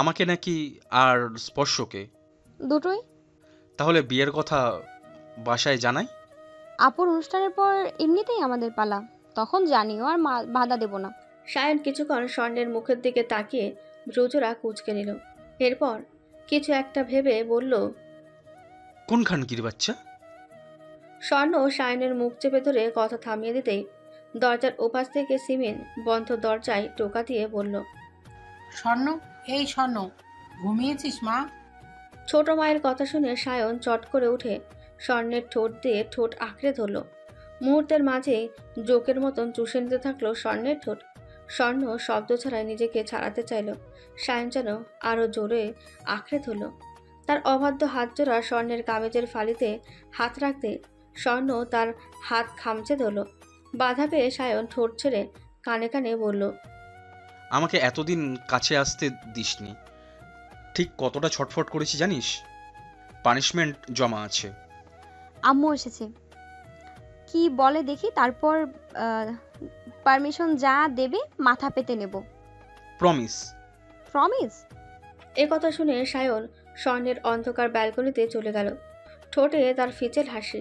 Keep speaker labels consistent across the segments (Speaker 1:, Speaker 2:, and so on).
Speaker 1: আমাকে নাকি আর স্পর্শকে?
Speaker 2: দুটোই।
Speaker 1: তাহলে বিয়ের কথা বাসায় জানাই?
Speaker 2: আপুর অনুষ্ঠানের পর এমনিতেই আমাদের পালা, তখন জানিও, আর বাধা দেব না।
Speaker 3: সায়ন কিছুক্ষণ স্বর্ণের মুখের দিকে তাকিয়ে ভ্রুজোড়া কুঁচকে নিল। এরপর কিছু একটা ভেবে বলল,
Speaker 1: কোন খানকির বাচ্চা?
Speaker 3: স্বর্ণ সায়নের মুখ চেপে ধরে কথা থামিয়ে দিতেই দরজার ওপাশ থেকে সিমিন বন্ধ দরজায় টোকা দিয়ে বলল,
Speaker 4: স্বর্ণ, এই স্বর্ণ, ঘুমিয়েছিস মা?
Speaker 3: ছোট মায়ের কথা শুনে সায়ন চট করে উঠে স্বর্ণের ঠোঁট দিয়ে ঠোঁট আঁকড়ে ধরল। মুহূর্তের মাঝে জোকের মতন চুষে নিতে থাকলো স্বর্ণের ঠোঁট। স্বর্ণ শব্দ ছাড়াই নিজেকে ছাড়াতে চাইল। সায়ন যেন আরো জোরে আঁকড়ে ধরল। তার অবাধ্য হাত জোড়া স্বর্ণের কামেজের ফালিতে হাত রাখতে স্বর্ণ তার হাত খামচে ধরল। বাধা পেয়ে সায়ন ঠোঁট ছেড়ে কানে কানে বলল,
Speaker 1: আমাকে এতদিন কাছে আসতে দিসনি। ঠিক কতটা ছটফট করেছি জানিস? পানিশমেন্ট জমা আছে।
Speaker 2: আম্মু এসেছে, কি বলে দেখি, তারপর পারমিশন যা দেবে মাথা পেতে নেব।
Speaker 1: প্রমিস।
Speaker 2: প্রমিস?
Speaker 3: এ কথা শুনে সায়ন স্বর্ণের অন্ধকার ব্যালকনিতে চলে গেল। ঠোঁটে তার ফিচেল হাসি।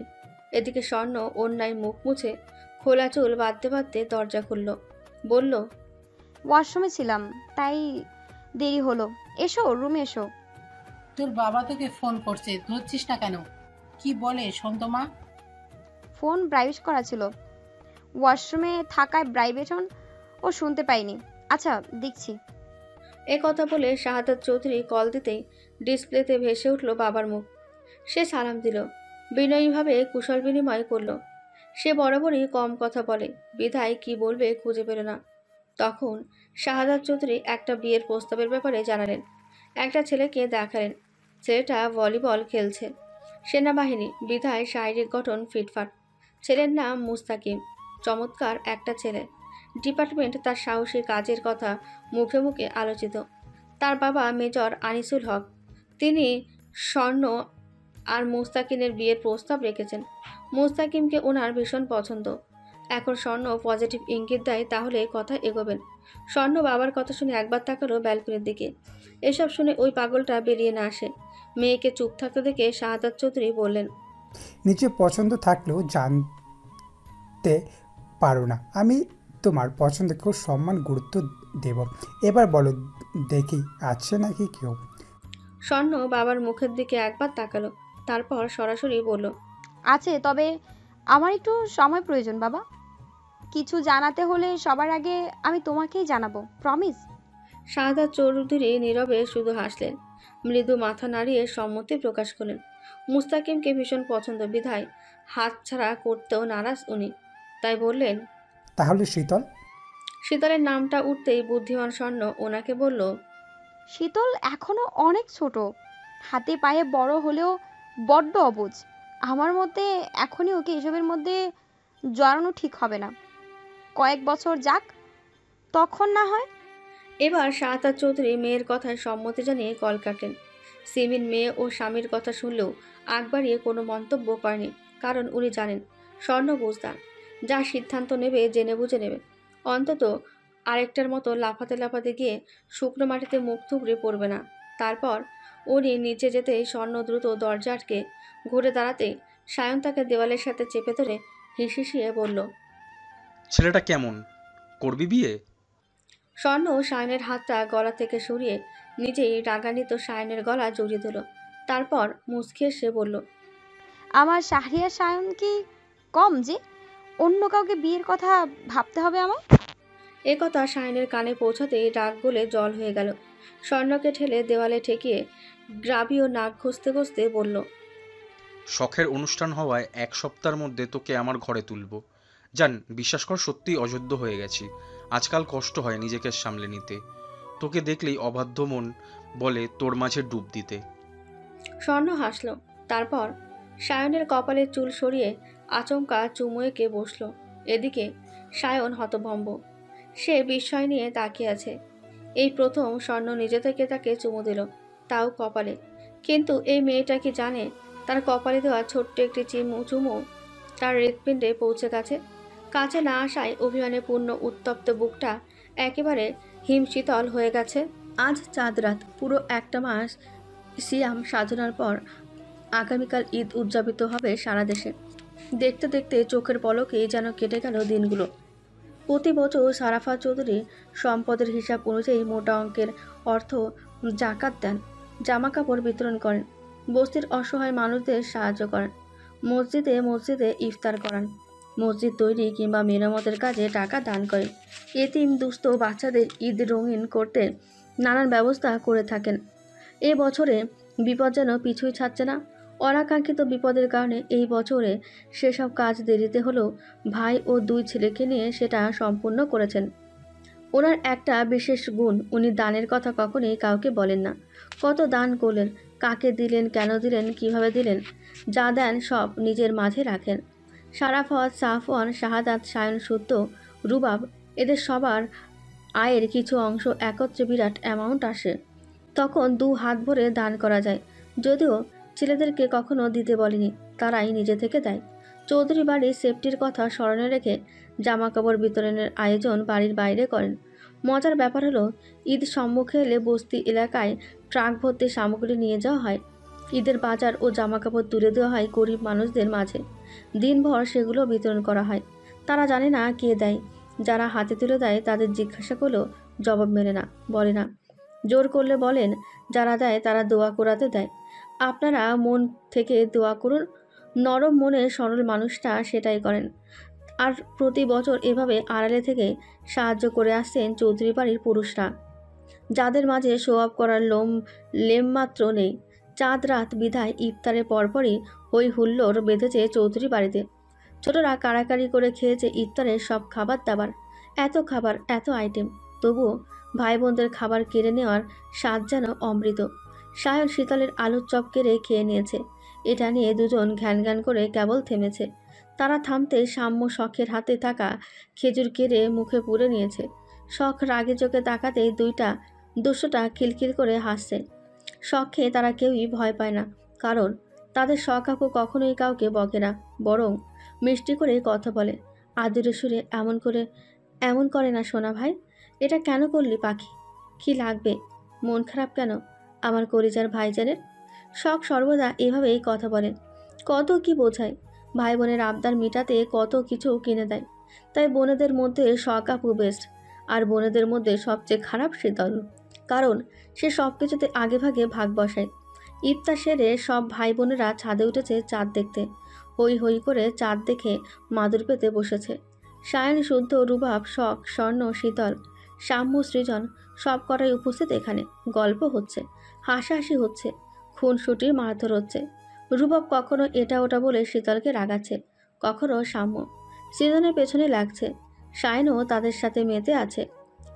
Speaker 3: এদিকে স্বর্ণ অন্যায় মুখ মুছে খোলা চুল বাঁধতে বাঁধতে দরজা খুলল। বলল,
Speaker 2: ওয়াশরুমে ছিলাম, তাই দেরি হলো। এসো, রুমে এসো।
Speaker 4: তোর বাবা তোকে ফোন করছে, ধরছিস না কেন? কি বলে শোন তো মা।
Speaker 2: ফোন ব্রাইভেট করা ছিল, ওয়াশরুমে থাকায় ব্রাইভেশন ও শুনতে পাইনি। আচ্ছা, দেখছি।
Speaker 3: এ কথা বলে শাহাদাত চৌধুরী কল দিতেই ডিসপ্লেতে ভেসে উঠল বাবার মুখ। সে সালাম দিল, বিনয়ীভাবে কুশল বিনিময় করল। সে বরাবরই কম কথা বলে, বিধায় কি বলবে খুঁজে পেল না। তখন শাহাদাত চৌধুরী একটা বিয়ের প্রস্তাবের ব্যাপারে জানালেন। একটা ছেলেকে দেখালেন। ছেলেটা ভলিবল খেলছে, সেনাবাহিনী, বিধায় শারীরিক গঠন ফিটফাট। ছেলের নাম মুস্তাকিম। চমৎকার একটা ছেলে। ডিপার্টমেন্ট তার সাহসী কাজের কথা মুখে মুখে আলোচিত। তার বাবা মেজর আনিসুল হক। তিনি স্বর্ণ আর মুস্তাকিমের বিয়ের প্রস্তাব রেখেছেন। মুস্তাকিমকে ওনার ভীষণ পছন্দ। এখন স্বর্ণ পজিটিভ ইঙ্গিত দেয়, তাহলে কথা এগোবেন। স্বর্ণ বাবার কথা শুনে একবার তাকালো ব্যালকনির দিকে। এসব শুনে ওই পাগলটা বেরিয়ে না আসে। মেয়েকে চুপ থাকতে দেখে শাহাদাত চৌধুরী বললেন,
Speaker 5: নিচে পছন্দ থাকলেও জানতে পারো না আমি তোমার পছন্দকেও সম্মান গুরুত্ব দেব। এবার বলো দেখি আছে নাকি কেউ?
Speaker 3: স্বর্ণ বাবার মুখের দিকে একবার তাকালো, তারপর সরাসরি বলল,
Speaker 2: আছে, তবে আমার একটু সময় প্রয়োজন বাবা। কিছু জানাতে হলে সবার আগে আমি তোমাকেই জানাবো, প্রমিস?
Speaker 3: শাহাদাত চৌধুরী নীরবে শুধু হাসলেন। মৃদু মাথা নাড়িয়ে সম্মতি প্রকাশ করলেন। মুস্তাকিমকে ভীষণ পছন্দ, বিধায় হাত ছাড়া করতেও নারাজ উনি। তাই বললেন,
Speaker 5: তাহলে শীতল?
Speaker 3: শীতলের নামটা উঠতেই বুদ্ধিমান স্বর্ণ ওনাকে বলল,
Speaker 2: শীতল এখনো অনেক ছোট, হাতে পায়ে বড় হলেও বড্ড অবুঝ। আমার মতে এখনই ওকে এসবের মধ্যে জড়ানো ঠিক হবে না। কয়েক বছর যাক, তখন না হয়।
Speaker 3: এবার শাহাদাত চৌধুরী মেয়ের কথায় সম্মতি জানিয়ে কল কাটেন। সিমিন মেয়ে ও স্বামীর কথা শুনলেও আগ বাড়িয়ে কোনো মন্তব্য করেনি, কারণ উনি জানেন স্বর্ণ বুঝদার। যা সিদ্ধান্ত নেবে জেনে বুঝে নেবে। অন্তত আরেকটার মতো লাফাতে লাফাতে গিয়ে শুকনো মাটিতে মুখ থুবড়ে পড়বে না। তারপর উনি নিচে যেতেই স্বর্ণ দ্রুত দরজা আটকে ঘুরে দাঁড়াতে সায়ন তাকে দেওয়ালের সাথে চেপে ধরে হিসিয়ে বলল,
Speaker 1: ছেলেটা কেমন? করবি বিয়ে?
Speaker 3: স্বর্ণ সায়নের হাতটা গলা থেকে সরিয়ে নিজেই রাগান্বিত সায়নের গলা জড়িয়ে দিল। তারপর মুচকি এসে বলল,
Speaker 2: আমার শাহরিয়ার সায়ন কি কম যে অন্য কাউকে বিয়ের কথা ভাবতে হবে আমার?
Speaker 3: এ কথা সায়নের কানে পৌঁছাতেই রাগ গলে জল হয়ে গেল। স্বর্ণকে ঠেলে দেওয়ালে ঠেকিয়ে গ্রাবীয় নাক ঘষতে ঘষতে বলল,
Speaker 1: শখের অনুষ্ঠান হওয়ায় এক সপ্তাহের মধ্যে তোকে আমার ঘরে তুলব। জান, বিশ্বাস কর, সত্যিই অযোগ্য হয়ে গেছি। আজকাল কষ্ট হয় নিজেকে সামলে নিতে। তোকে দেখলেই অবাধ্য মন বলে তোর মাঝে ডুব দিতে।
Speaker 3: স্বর্ণ হাসল। তারপর সায়নের কপালের চুল সরিয়ে আচমকা চুমু এঁকে বসল। এদিকে সায়ন হতভম্ব। সে বিস্ময় নিয়ে তাকিয়ে আছে। এই প্রথম স্বর্ণ নিজে থেকে তাকে চুমু দিল, তাও কপালে। কিন্তু এই মেয়েটা কি জানে তার কপালে দেওয়া ছোট্ট একটি চুমু তার হৃৎপিণ্ডে পৌঁছে গেছে? কাছে না আসায় অভিমানে পূর্ণ উত্তপ্ত বুকটা একেবারে হিমশীতল হয়ে গেছে। আজ চাঁদ রাত, পুরো একটা মাস সিয়াম সাধনার পর আগামীকাল ঈদ উদযাপিত হবে সারা দেশে। দেখতে দেখতে চোখের পলকেই যেন কেটে গেল দিনগুলো। প্রতি বছর সারাফা চৌধুরী সম্পদের হিসাব অনুযায়ী মোটা অঙ্কের অর্থ জাকাত দেন, জামা কাপড় বিতরণ করেন, বস্তির অসহায় মানুষদের সাহায্য করেন, মসজিদে মসজিদে ইফতার করান, মসজিদ তৈরি কিংবা মেরামতের কাজে টাকা দান করেন। এতিম দুস্থ বাচ্চাদের ঈদ রঙিন করতে নানান ব্যবস্থা করে থাকেন। এ বছরে বিপদ যেন পিছুই ছাড়ছে না। অনাকাঙ্ক্ষিত বিপদের কারণে এই বছরে সেসব কাজ দেরিতে হলেও ভাই ও 2 ছেলেকে নিয়ে সেটা সম্পূর্ণ করেছেন। ওনার একটা বিশেষ গুণ, উনি দানের কথা কখনোই কাউকে বলেন না। কত দান করলেন, কাকে দিলেন, কেন দিলেন, কিভাবে দিলেন, যা দেন সব নিজের মাঝে রাখেন। সারাফত, সাফওয়ান, শাহাদাত, সায়ন, সূত্র, রুবাব এদের সবার আয়ের কিছু অংশ একত্রে বিরাট অ্যামাউন্ট আসে। তখন 2 হাত ভরে দান করা যায়। যদিও ছেলেদেরকে কখনো দিতে বলেনি, তারাই নিজে থেকে দেয়। চৌধুরী বাড়ির সেফটির কথা স্মরণে রেখে জামা কাপড় বিতরণের আয়োজন বাড়ির বাইরে করেন। মজার ব্যাপার হলো, ঈদ সম্মুখে এলে বস্তি এলাকায় ট্রাক ভর্তি সামগ্রী নিয়ে যাওয়া হয়। ঈদের বাজার ও জামা কাপড় তুলে দেওয়া হয় গরিব মানুষদের মাঝে। দিনভর সেগুলো বিতরণ করা হয়। তারা জানে না কে দেয়। যারা হাতে তুলে দেয় তাদের জিজ্ঞাসা করলেও জবাব মেলে না, বলে না। জোর করলে বলেন, যারা দেয় তারা দোয়া করাতে দেয়। আপনারা মন থেকে দোয়া করুন। নরম মনের সরল মানুষটা সেটাই করেন। আর প্রতি বছর এভাবে আড়ালে থেকে সাহায্য করে আসছেন চৌধুরী বাড়ির পুরুষরা, যাদের মাঝে শো অফ করার লেমমাত্র নেই। চাঁদ রাত বিধায় ইফতারের পরপরই হই হুল্লোড় বেঁধেছে চৌধুরী বাড়িতে। ছোটরা কাড়াকাড়ি করে খেয়েছে ইফতারের সব খাবার দাবার। এত খাবার, এত আইটেম, তবুও ভাই বোনদের খাবার কেড়ে নেওয়ার স্বাদ যেন অমৃত। সায়ন শীতলের আলুর চপ কেড়ে খেয়ে নিয়েছে। এটা নিয়ে দুজন ঘ্যান ঘ্যান করে কেবল থেমেছে। তারা থামতে সাম্য শখের হাতে থাকা খেজুর কেড়ে মুখে পুরে নিয়েছে। শখ রাগে চোখে তাকাতেই দুশোটা খিলখিল করে হাসছে। শখে তারা কেউই ভয় পায় না, কারণ তাদের শখ আপু কখনোই কাউকে বকে না, বরং মিষ্টি করে কথা বলে। আদুরে সুরে এমন করে না সোনা ভাই, এটা কেন করলি পাখি? কি লাগবে? মন খারাপ কেন আমার কলিজার ভাইজানের? শখ সর্বদা এভাবেই কথা বলে। কত কি বোঝায়, ভাই বোনের আবদার মিটাতে কত কিছু কিনে দেয়। তাই বোনেদের মধ্যে শখ আপু বেস্ট, আর বোনেদের মধ্যে সবচেয়ে খারাপ শীতল, কারণ সে সব কিছুতে আগে ভাগে ভাগ বসায়। ইফতার সেরে সব ভাই বোনেরা ছাদে উঠেছে চাঁদ দেখতে। হই হই করে চাঁদ দেখে মাদুর পেতে বসেছে। সায়ন, শুদ্ধ, রুবাব, শখ, স্বর্ণ, শীতল, সাম্য, সৃজন সব কটাই উপস্থিত এখানে। গল্প হচ্ছে, হাসাহাসি হচ্ছে, খুনসুটির মারধর হচ্ছে। রুবাব কখনো এটা ওটা বলে শীতলকে রাগাচ্ছে, কখনো সাম্য, সৃজনের পেছনে লাগছে। সায়নও তাদের সাথে মেতে আছে।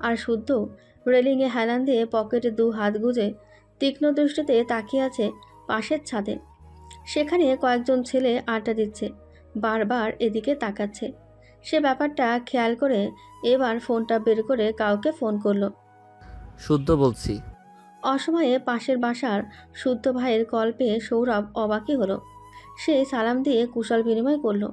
Speaker 3: আর শুদ্ধ রেলিংয়ে হেলান দিয়ে পকেটে 2 হাত গুজে তীক্ষ্ণ দৃষ্টিতে তাকিয়ে আছে পাশের ছাদে। সেখানে কয়েকজন ছেলে আড্ডা দিচ্ছে, বারবার এদিকে তাকাচ্ছে। সে ব্যাপারটা খেয়াল করে এবার ফোনটা বের করে কাউকে ফোন করলো।
Speaker 6: শুদ্ধ বলছি।
Speaker 3: অসময়ে পাশের বাসার শুদ্ধ ভাইয়ের কল পেয়ে সৌরভ অবাকই হলো। সে সালাম দিয়ে কুশল বিনিময় করলো।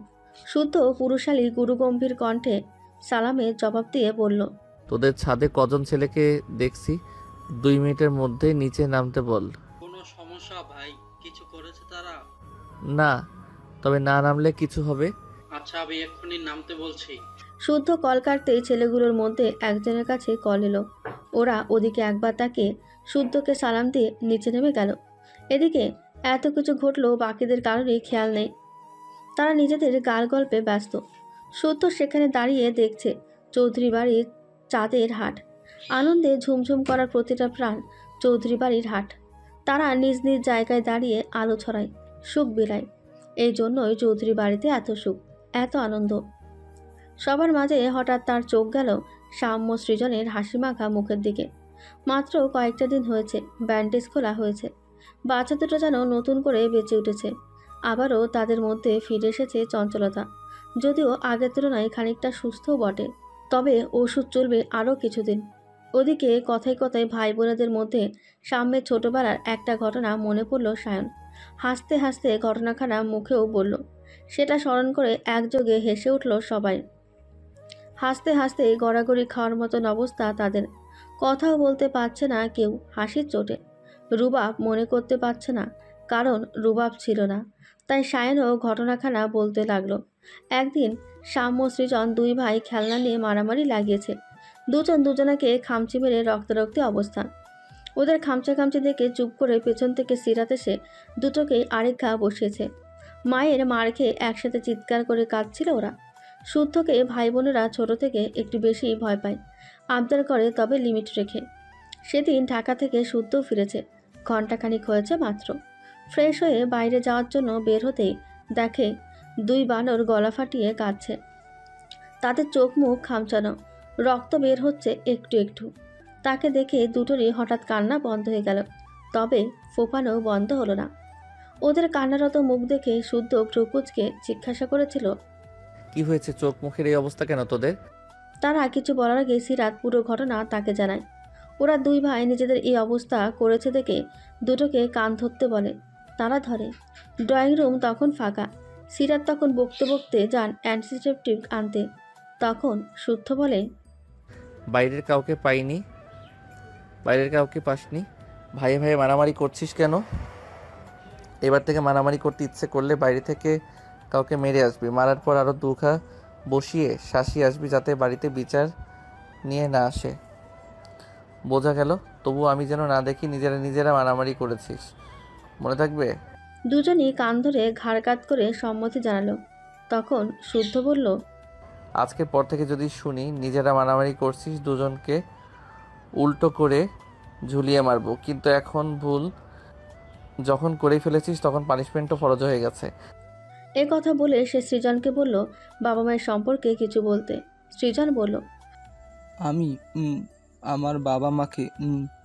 Speaker 3: শুদ্ধ পুরুষালী গুরুগম্ভীর কণ্ঠে সালামের জবাব দিয়ে বলল,
Speaker 6: তোদের ছাদে কজন ছেলেকে দেখছি, 2 মিনিটের মধ্যে নিচে নামতে বল।
Speaker 7: কোনো সমস্যা ভাই? কিছু করেছে তারা?
Speaker 6: না, তবে না নামলে কিছু হবে।
Speaker 7: আচ্ছা, আমি এক্ষুনি নামতে বলছি।
Speaker 3: শুদ্ধ কল কাটতেই ছেলেগুলোর মধ্যে একজনের কাছে কল এলো। ওরা ওদিকে একবার তাকিয়ে শুদ্ধকে সালাম দিয়ে নিচে নেমে গেল। এদিকে এত কিছু ঘটলেও বাকিদের কারোরই খেয়াল নেই। তারা নিজেদের গাল গল্পে ব্যস্ত। শুদ্ধ সেখানে দাঁড়িয়ে দেখছে চৌধুরী বাড়ির চাঁদের হাট। আনন্দে ঝুমঝুম করার প্রতিটা প্রাণ চৌধুরী বাড়ির হাট। তারা নিজ নিজ জায়গায় দাঁড়িয়ে আলো ছড়ায়, সুখ বিলায়। এই জন্যই চৌধুরী বাড়িতে এত সুখ, এত আনন্দ। সবার মাঝে হঠাৎ তার চোখ গেল সাম্য, সৃজনের হাসিমাখা মুখের দিকে। মাত্র কয়েকটা দিন হয়েছে ব্যান্ডেজ খোলা হয়েছে। বাচ্চা দুটো যেন নতুন করে বেঁচে উঠেছে। আবারও তাদের মধ্যে ফিরে এসেছে চঞ্চলতা, যদিও আগের তুলনায় খানিকটা সুস্থও বটে। তবে ওষুধ চলবে আরও কিছুদিন। ওদিকে কথায় কথায় ভাই বোনেদের মধ্যে সাম্যের ছোটবেলার একটা ঘটনা মনে পড়ল সায়ন। হাসতে হাসতে ঘটনাখানা মুখেও বলল। সেটা স্মরণ করে একযোগে হেসে উঠল সবাই। হাসতে হাসতে গড়াগড়ি খাওয়ার মতন অবস্থা তাদের। কথাও বলতে পারছে না কেউ হাসির চোটে। রুবাব মনে করতে পারছে না, কারণ রুবাব ছিল না। তাই সায়নও ঘটনাখানা বলতে লাগলো। একদিন সাম্য সৃজন দুই ভাই খেলনা নিয়ে মারামারি লাগিয়েছে। দুজন দুজনাকে খামচি মেরে রক্তারক্তি অবস্থা। ওদের খামচাখামচি দেখে চুপ করে পেছন থেকে সিরাত এসে দুটোকেই আরেক ঘা বসিয়েছে। মায়ের মার খেয়ে একসাথে চিৎকার করে কাঁদছিল ওরা। শুদ্ধকে ভাই বোনেরা ছোট থেকে একটু বেশি ভয় পায়, আবদার করে, তবে লিমিট রেখে। সেদিন ঢাকা থেকে শুদ্ধ ফিরেছে, ঘণ্টাখানিক হয়েছে মাত্র। ফ্রেশ হয়ে বাইরে যাওয়ার জন্য বের হতেই দেখে দুই বানর গলা ফাটিয়ে কাঁদছে। তাদের চোখ মুখ খামচানো, রক্ত বের হচ্ছে একটু একটু। তাকে দেখে দুটোরই হঠাৎ কান্না বন্ধ হয়ে গেল, তবে ফোপানো বন্ধ হলো না। ওদের কান্নারত মুখ দেখে শুদ্ধ ভ্রুকুচকে জিজ্ঞাসা করেছিল,
Speaker 6: কি হয়েছে? চোখ মুখের এই অবস্থা কেন তোদের?
Speaker 3: তারা কিছু বলার আগে সিরাত পুরো ঘটনা তাকে জানায়। ওরা দুই ভাই নিজেদের এই অবস্থা করেছে দেখে দুটোকে কান ধরতে বলে। তারা ধরে। ড্রয়িং রুম তখন ফাঁকা। সিরাত তখন বকতে বকতে যান অ্যান্টিসেপটিক আনতে। তখন শুদ্ধ বলে,
Speaker 6: বাইরের কাউকে পাইনি। বাইরের কাউকে পাসনি? ভাইয়ে ভাইয়ে মারামারি করছিস কেন? এবার থেকে মারামারি করতে ইচ্ছে করলে বাইরে থেকে কাউকে মেরে আসবি। মারার পর আরও দুখা বসিয়ে শাসিয়ে আসবি, যাতে বাড়িতে বিচার নিয়ে না আসে। বোঝা গেল? তবু আমি যেন না দেখি নিজেরা নিজেরা মারামারি করেছিস, মনে থাকবে?
Speaker 3: দুজনই কান ধরে ঘাড় কাত করে সম্মতি জানালো। তখন শুদ্ধ বলল,
Speaker 6: আজকের পর থেকে যদি শুনি নিজেরা মারামারি করছিস, দুজনকে উল্টো করে ঝুলিয়ে মারবো। কিন্তু এখন ভুল যখন করেই ফেলেছিস, তখন পানিশমেন্টও ফরজ হয়ে গেছে।
Speaker 3: এ কথা বলে সে সৃজনকে বলল বাবা মায়ের সম্পর্কে কিছু বলতে। সৃজন বলল,
Speaker 8: আমি আমার বাবা মাকে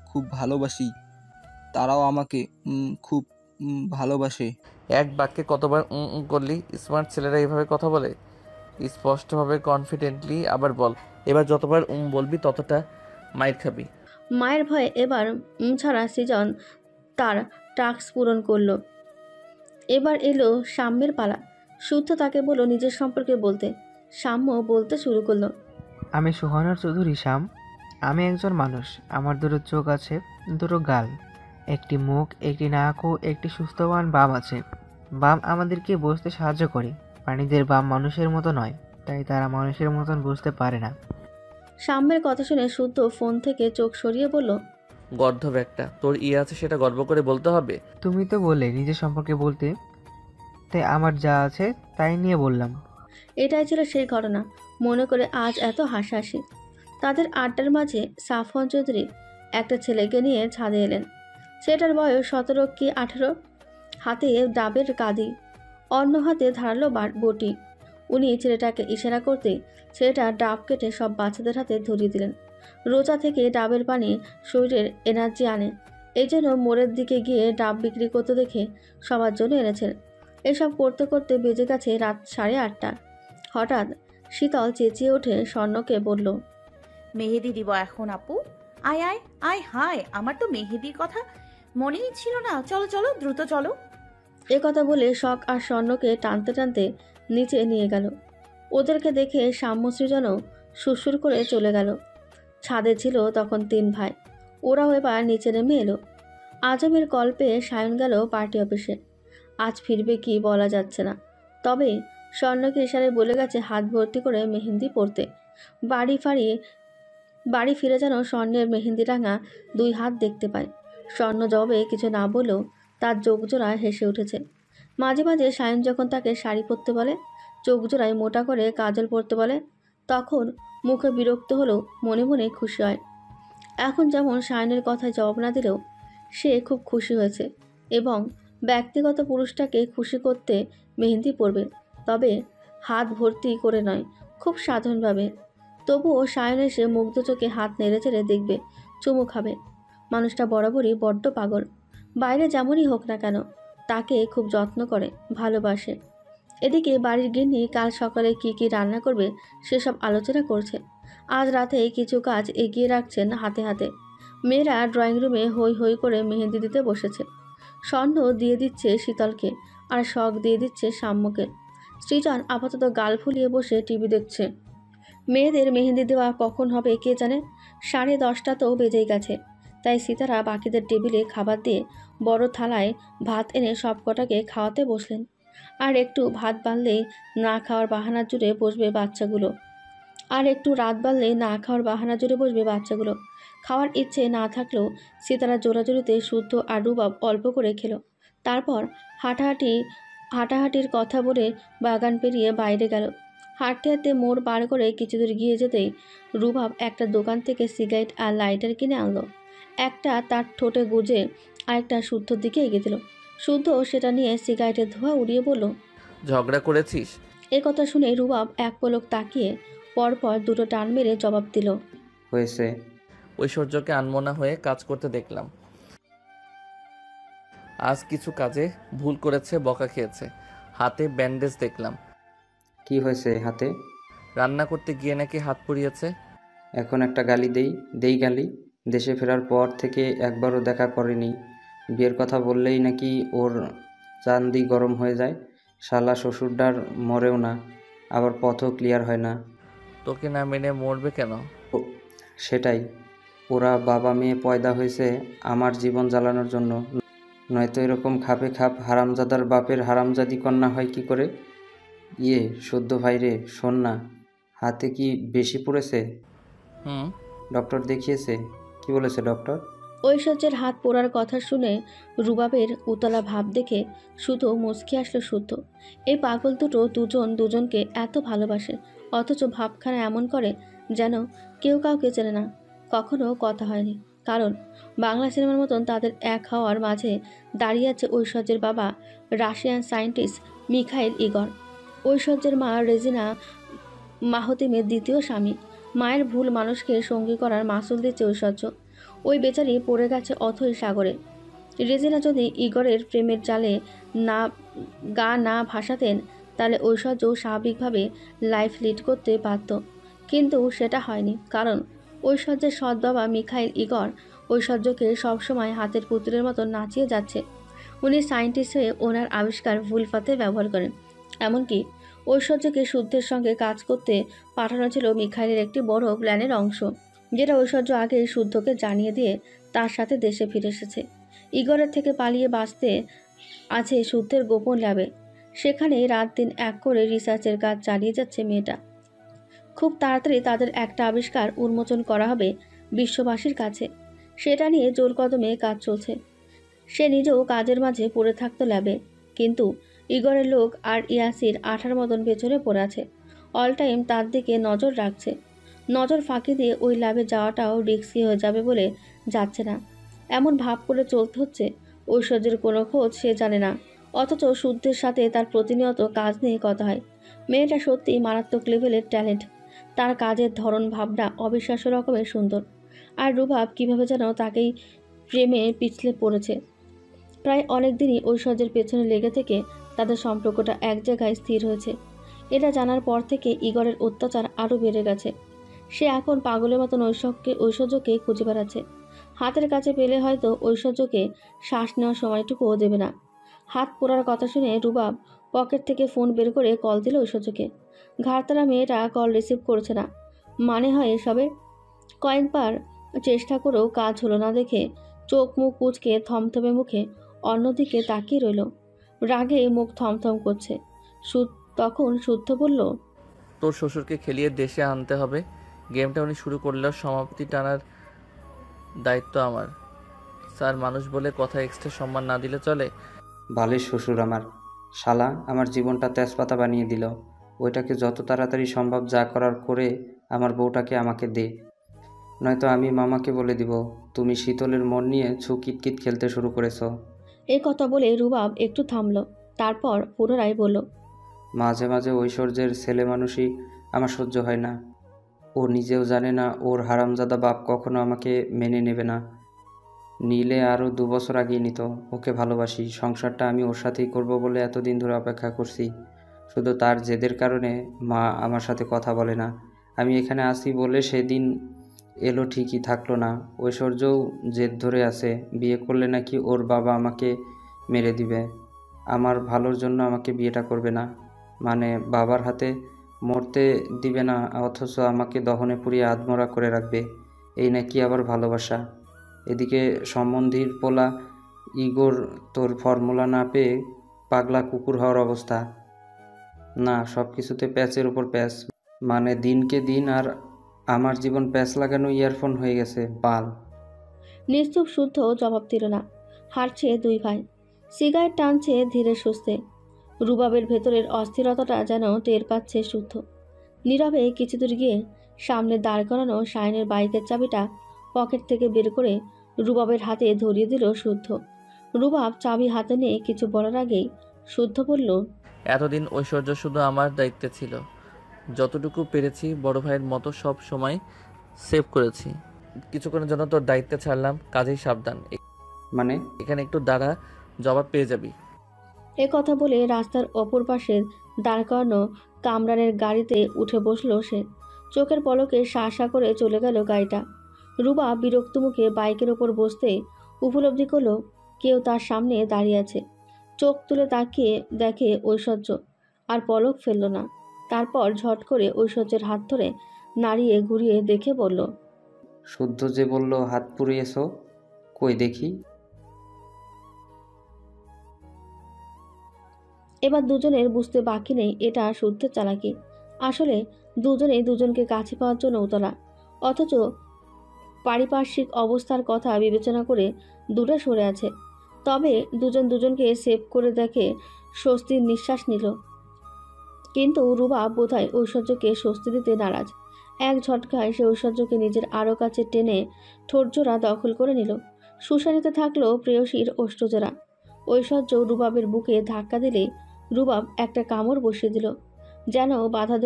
Speaker 8: খুব ভালোবাসি, তারাও আমাকে খুব ভালোবাসে।
Speaker 6: এক বাক্যে কতবার করলি? স্মার্ট ছেলেরা এইভাবে কথা বলে? স্পষ্টভাবে, কনফিডেন্টলি আবার বল। এবার যতবার বলবি ততটা মাইর খাবি।
Speaker 3: মায়ের ভয়ে এবার ছাড়া সৃজন তার টাস্ক পূরণ করলো। এবার এলো সাম্যের পালা। শুদ্ধ তাকে বলল নিজের সম্পর্কে বলতে। সাম্য বলতে শুরু করলো,
Speaker 9: আমি সুহানার চৌধুরী শ্যাম। আমি একজন মানুষ। আমার দুটো চোখ আছে, দুটো গাল, একটি মুখ, একটি নাক ও একটি সুস্থবান বাম আছে। বাম আমাদেরকে বুঝতে সাহায্য করে। প্রাণীদের বাম মানুষের মতো নয়, তাই তারা মানুষের মতন বুঝতে পারে না।
Speaker 3: সাম্যের কথা শুনে শুদ্ধ ফোন থেকে চোখ সরিয়ে বলল,
Speaker 6: গর্ধব একটা, তোর ইয়ে আছে সেটা গর্ব করে বলতে হবে?
Speaker 9: তুমি তো বললে নিজের সম্পর্কে বলতে, তাই আমার যা আছে তাই নিয়ে বললাম।
Speaker 3: এটাই ছিল সেই ঘটনা মনে করে আজ এত হাসাহাসি। তাদের আড্ডার মাঝে সাফওয়ান চৌধুরী একটা ছেলেকে নিয়ে ছাদে এলেন। ছেলেটার বয়স 17 কি 18, হাতে ডাবের কাঁদি, অন্য হাতে ধারালো বটি। উনি ছেলেটাকে ইশারা করতে ছেলেটা ডাব কেটে সব বাচ্চাদের হাতে ধরিয়ে দিলেন। রোজা থেকে ডাবের পানি শরীরের এনার্জি আনে, এই জন্য মোড়ের দিকে গিয়ে ডাব বিক্রি করতে দেখে সবার জন্য এনেছেন। এসব করতে করতে বেজে গেছে রাত 8:30। হঠাৎ শীতল চেঁচিয়ে উঠে স্বর্ণকে বলল,
Speaker 10: মেহেদি দিব এখন আপু। আয় আয় আয় হায়, আমার তো মেহেদির কথা মনেই ছিল না। চলো চলো দ্রুত চলো।
Speaker 3: এ কথা বলে শখ আর স্বর্ণকে টানতে টানতে নিচে নিয়ে গেল। ওদেরকে দেখে সাম্যশ্রীজনও সুরসুর করে চলে গেল। ছাদে ছিল তখন 3 ভাই। ওরাও এবার নিচে নেমে এলো। আজমের কল পেয়ে সায়ন গেল পার্টি অফিসে। আজ ফিরবে কি বলা যাচ্ছে না, তবে স্বর্ণকে ইশারায় বলে গেছে হাত ভর্তি করে মেহেন্দি পরতে। বাড়ি ফিরে যেন স্বর্ণের মেহেন্দি রাঙা 2 হাত দেখতে পায়। স্বর্ণ জবাবে কিছু না বলেও তার চোখজোড়া হেসে উঠেছে। মাঝে মাঝে সায়ন যখন তাকে শাড়ি পরতে বলে, চোখজোড়ায় মোটা করে কাজল পরতে বলে, তখন মুখে বিরক্ত হলেও মনে মনে খুশি হয়। এখন যেমন সায়নের কথায় জবাব না দিলেও সে খুব খুশি হয়েছে এবং ব্যক্তিগত পুরুষটাকে খুশি করতে মেহেন্দি পরবে, তবে হাত ভর্তি করে নয়, খুব সাধারণভাবে। তবুও সায়ন এসে মুগ্ধ চোখে হাত নেড়ে চেড়ে দেখবে, চুমু খাবে। মানুষটা বরাবরই বড্ড পাগল। বাইরে যেমনই হোক না কেন তাকে খুব যত্ন করে, ভালোবাসে। এদিকে বাড়ির গিন্নি কাল সকালে কি কি রান্না করবে সেসব আলোচনা করছে। আজ রাতে কিছু কাজ এগিয়ে রাখছেন হাতে হাতে। মেয়েরা ড্রয়িং রুমে হই হই করে মেহেন্দি দিতে বসেছে। স্বর্ণ দিয়ে দিচ্ছে শীতলকে, আর শখ দিয়ে দিচ্ছে সাম্যকে। সৃজন আপাতত গাল ফুলিয়ে বসে টিভি দেখছে। মেয়েদের মেহেন্দি দেওয়া কখন হবে কে জানে, 10:30 তো বেজেই গেছে। তাই সিতারা বাকিদের টেবিলে খাবার দিয়ে বড় থালায় ভাত এনে সব কটাকে খাওয়াতে বসলেন। আর একটু ভাত বাড়লেই না খাওয়ার বাহানা জুড়ে বসবে বাচ্চাগুলো। খাওয়ার ইচ্ছে না থাকলেও সিতারা জোরাজুরিতে শুদ্ধ আর রুবাব অল্প করে খেলো। তারপর হাঁটাহাঁটির কথা বলে বাগান পেরিয়ে বাইরে গেল। হাঁটতে হাঁটতে মোড় পার করে কিছু দূর গিয়ে যেতেই রুবাব একটা দোকান থেকে সিগারেট আর লাইটার কিনে আনলো। একটা তার ঠোঁটে গুজে আরেকটা শুদ্ধর দিকে এগিয়ে দিল। শুদ্ধ সেটা নিয়ে সিগারেটের ধোঁয়া উড়িয়ে বলল,
Speaker 6: ঝগড়া করেছিস?
Speaker 3: এ কথা শুনে রুবাব এক পলক তাকিয়ে পরপর দুটো টান মেরে জবাব দিল,
Speaker 11: হয়েছে।
Speaker 6: ঐশ্বর্যকে আনমনা হয়ে কাজ করতে দেখলাম। আজ কিছু কাজে ভুল করেছে, বকা খেয়েছে। হাতে ব্যান্ডেজ দেখলাম।
Speaker 11: কি হয়েছে হাতে?
Speaker 6: রান্না করতে গিয়ে নাকি হাত পুড়িয়েছে।
Speaker 11: এখন একটা গালি দেই গালি। দেশে ফেরার পর থেকে একবারও দেখা করেনি। বিয়ের কথা বললেই নাকি ওর চান্দি গরম হয়ে যায়। শালা শ্বশুরডার মরেও না, আবার পথও ক্লিয়ার হয় না।
Speaker 6: তোকে না মেনে মরবে কেন?
Speaker 11: সেটাই, ওরা বাবা মেয়ে পয়দা হয়েছে আমার জীবন জ্বালানোর জন্য, নয়তো এরকম খাপে খাপ হারামজাদার বাপের হারামজাদি কন্যা হয় কি করে? শুদ্ধ ভাইরে, শোন না, হাতে কি বেশি পড়েছে? ডক্টর দেখিয়েছে? কি বলেছে ডক্টর?
Speaker 3: ঐশ্বর্যের হাত পোড়ার কথা শুনে রুবাবের উতলা ভাব দেখে শুধু মুচকি আসলো শুদ্ধ। এই পাগল দুটো দুজনকে এত ভালোবাসে, অথচ ভাবখানা এমন করে যেন কেউ কাউকে চেনে না, কখনো কথা হয়নি। কারণ বাংলা সিনেমার মতন তাদের এক হওয়ার মাঝে দাঁড়িয়ে আছে ঐশ্বর্যের বাবা রাশিয়ান সায়েন্টিস্ট মিখাইল ইগর, ঐশ্বর্যের মা রেজিনা মাহতিমের দ্বিতীয় স্বামী। মায়ের ভুল মানুষকে সঙ্গী করার মাসুল দিচ্ছে ঐশ্বর্য। ওই বেচারি পড়ে গেছে অথই সাগরে। রেজিনা যদি ইগরের প্রেমের জালে গা না ভাসাতেন তাহলে ঐশ্বর্য স্বাভাবিকভাবে লাইফ লিড করতে পারত, কিন্তু সেটা হয়নি। কারণ ঐশ্বর্যের সৎ বাবা মিখাইল ইগর ঐশ্বর্যকে সবসময় হাতের পুতুলের মতো নাচিয়ে যাচ্ছে। উনি সায়েন্টিস্ট হয়ে ওনার আবিষ্কার ভুলফাতে ব্যবহার করেন। এমনকি ঐশ্বর্যকে শুদ্ধের সঙ্গে কাজ করতে পাঠানো ছিল মিখাইলের একটি বড় প্ল্যানের অংশ, যেটা ঐশ্বর্য আগে শুদ্ধকে জানিয়ে দিয়ে তার সাথে দেশে ফিরে এসেছে। ইগরের থেকে পালিয়ে বাঁচতে আছে শুদ্ধের গোপন ল্যাবে। সেখানে রাত দিন এক করে রিসার্চের কাজ চালিয়ে যাচ্ছে মেয়েটা। খুব তাড়াতাড়ি তাদের একটা আবিষ্কার উন্মোচন করা হবে বিশ্ববাসীর কাছে। সেটা নিয়ে জোর কদমে কাজ চলছে। সে নিজেও কাজের মাঝে পড়ে থাকতো ল্যাবে, কিন্তু ইগরের লোক আর ইয়াসির আঠার মতন পেছনে পড়ে আছে। অল টাইম তার দিকে নজর রাখছে। নজর ফাঁকি দিয়ে ওই ল্যাবে যাওয়াটাও রিস্কি হয়ে যাবে বলে যাচ্ছে না, এমন ভাব করে চলতে হচ্ছে। ঐশ্বর্যের কোনো খোঁজ সে জানে না, অথচ শুদ্ধের সাথে তার প্রতিনিয়ত কাজ নিয়ে কথা হয়। মেয়েটা সত্যিই মারাত্মক লেভেলের ট্যালেন্ট। তার কাজের ধরন ভাবনা অবিশ্বাস্য রকমের সুন্দর। আর রুবাব কীভাবে যেন তাকেই প্রেমে পিছলে পড়েছে। প্রায় অনেক দিনই ঐশ্বর্যের পেছনে লেগে থেকে তাদের সম্পর্কটা এক জায়গায় স্থির হয়েছে। এটা জানার পর থেকে ইগরের অত্যাচার আরও বেড়ে গেছে। সে এখন পাগলের মতন ঐশ্বর্যকে খুঁজে বেড়াচ্ছে। হাতের কাছে পেলে হয়তো ঐশ্বর্যকে শ্বাস নেওয়ার সময়টুকুও দেবে না। হাত পোড়ার কথা শুনে রুবাব পকেট থেকে ফোন বের করে কল দিল ঐশ্বর্যকে। ঘাড়তারা মেয়েটা কল রিসিভ করছে না। মানে হয় এসবের? কয়েকবার চেষ্টা করেও কাজ হলো না দেখে চোখ মুখ কুঁচকে থমথমে মুখে অন্যদিকে তাকিয়ে রইল। রাগে মুখ থমথম করছে। তখন শুদ্ধ বলল,
Speaker 6: তোর শ্বশুরকে খেলিয়ে দেশে আনতে হবে। গেমটা উনি শুরু করলেও সমাপ্তি টানার দায়িত্ব আমার। স্যার মানুষ বলে কথা এক্সট্রা সম্মান না দিলে চলে?
Speaker 11: বালের শ্বশুর আমার, শালা আমার জীবনটা তেজপাতা বানিয়ে দিল। ওইটাকে যত তাড়াতাড়ি সম্ভব যা করার করে আমার বউটাকে আমাকে দে, নয়তো আমি মামাকে বলে দিব তুমি শীতলের মন নিয়ে কিটকিট খেলতে শুরু করেছ।
Speaker 3: এই কথা বলে রুবাব একটু থামল, তারপর পুনরায় বলল,
Speaker 11: মাঝে মাঝে ঐশ্বর্যের ছেলে মানুষই আমার সহ্য হয় না। ও নিজেও জানে না ওর হারামজাদা বাপ কখনো আমাকে মেনে নেবে না। নিলে আরও 2 বছর আগেই নিত। ওকে ভালোবাসি, সংসারটা আমি ওর সাথেই করব বলে এতদিন ধরে অপেক্ষা করছি। শুধু তার জেদের কারণে মা আমার সাথে কথা বলে না। আমি এখানে আসি বলে সেদিন এলো ঠিকই, থাকলো না। ঐশ্বর্যও জেদ ধরে আছে, বিয়ে করলে নাকি ওর বাবা আমাকে মেরে দিবে। আমার ভালোর জন্য আমাকে বিয়েটা করবে না, মানে বাবার হাতে মরতে দিবে না, অথচ আমাকে দহনে পুড়িয়ে আধমরা করে রাখবে। এই নাকি আবার ভালোবাসা? এদিকে সম্বন্ধীর পোলা ইগোর তোর ফর্মুলা না পেয়ে পাগলা কুকুর হওয়ার অবস্থা। না, সব কিছুতে প্যাচের উপর প্যাচ, মানে দিনকে দিন। আর আমার জীবন প্যাচ লাগানো ইয়ারফোন হয়ে গেছে। বাল।
Speaker 3: নিস্তুপ শুদ্ধ জবাব দিল না। হাঁটছে দুই ভাই, সিগারেট টানছে ধীরে সুস্থে। রুবাবের ভেতরের অস্থিরতাটা যেন টের পাচ্ছে শুদ্ধ। নীরবে কিছু দূর গিয়ে সামনে দাঁড় করানো শাইনের বাইকের চাবিটা পকেট থেকে বের করে রুবাবের হাতে ধরিয়ে দিল শুদ্ধ। রুবাব চাবি হাতে নিয়ে কিছু বলার আগেই শুদ্ধ বলল,
Speaker 6: এতদিন ঐশ্বর্য শুধু আমার দায়িত্বে ছিল। যতটুকু পেরেছি বড় ভাইয়ের মতো সব সময় সেভ করেছি। কিছুক্ষণের জন্য তোর দায়িত্বে ছাড়লাম, কাজেই সাবধান।
Speaker 11: মানে?
Speaker 6: এখানে একটু দাঁড়া, জবাব পেয়ে যাবি।
Speaker 3: এ কথা বলে রাস্তার অপর পাশে দাঁড় করানো কামরানের গাড়িতে উঠে বসলো সে। চোখের পলকে শাঁসা করে চলে গেল গাড়িটা। রুবা বিরক্ত মুখে বাইকের ওপর বসতে উপলব্ধি করলো কেউ তার সামনে দাঁড়িয়ে আছে। চোখ তুলে তাকিয়ে দেখে ঐশ্বর্য, আর পলক ফেলল না। তারপর ঝট করে ঐশ্বর্যের হাত ধরে নাড়িয়ে ঘুরিয়ে দেখে বলল,
Speaker 11: শুদ্ধ যে বলল হাত পুড়িয়েছো, কই দেখি।
Speaker 3: এবার দুজনের বুঝতে বাকি নেই এটা শুদ্ধের চালাকি। আসলে দুজনেই দুজনকে কাছে পাওয়ার জন্য উতলা, অথচ পারিপার্শ্বিক অবস্থার কথা বিবেচনা করে দূরে সরে আছে। তবে দুজন দুজনকে সেভ করে দেখে স্বস্তির নিঃশ্বাস নিল। কিন্তু রুবা বোধহয় ঐশ্বর্যকে স্বস্তি দিতে নারাজ। এক ঝটকায় সে ঐশ্বর্যকে নিজের আরও কাছে টেনে ঠোঁটজোড়া দখল করে নিল। শুষানিতে থাকলো প্রেয়সীর ওষ্ঠজোড়া। ঐশ্বর্য রুবাবের বুকে ধাক্কা দিলে রুবাব একটা কামড় বসিয়ে দিল, যেন বাধা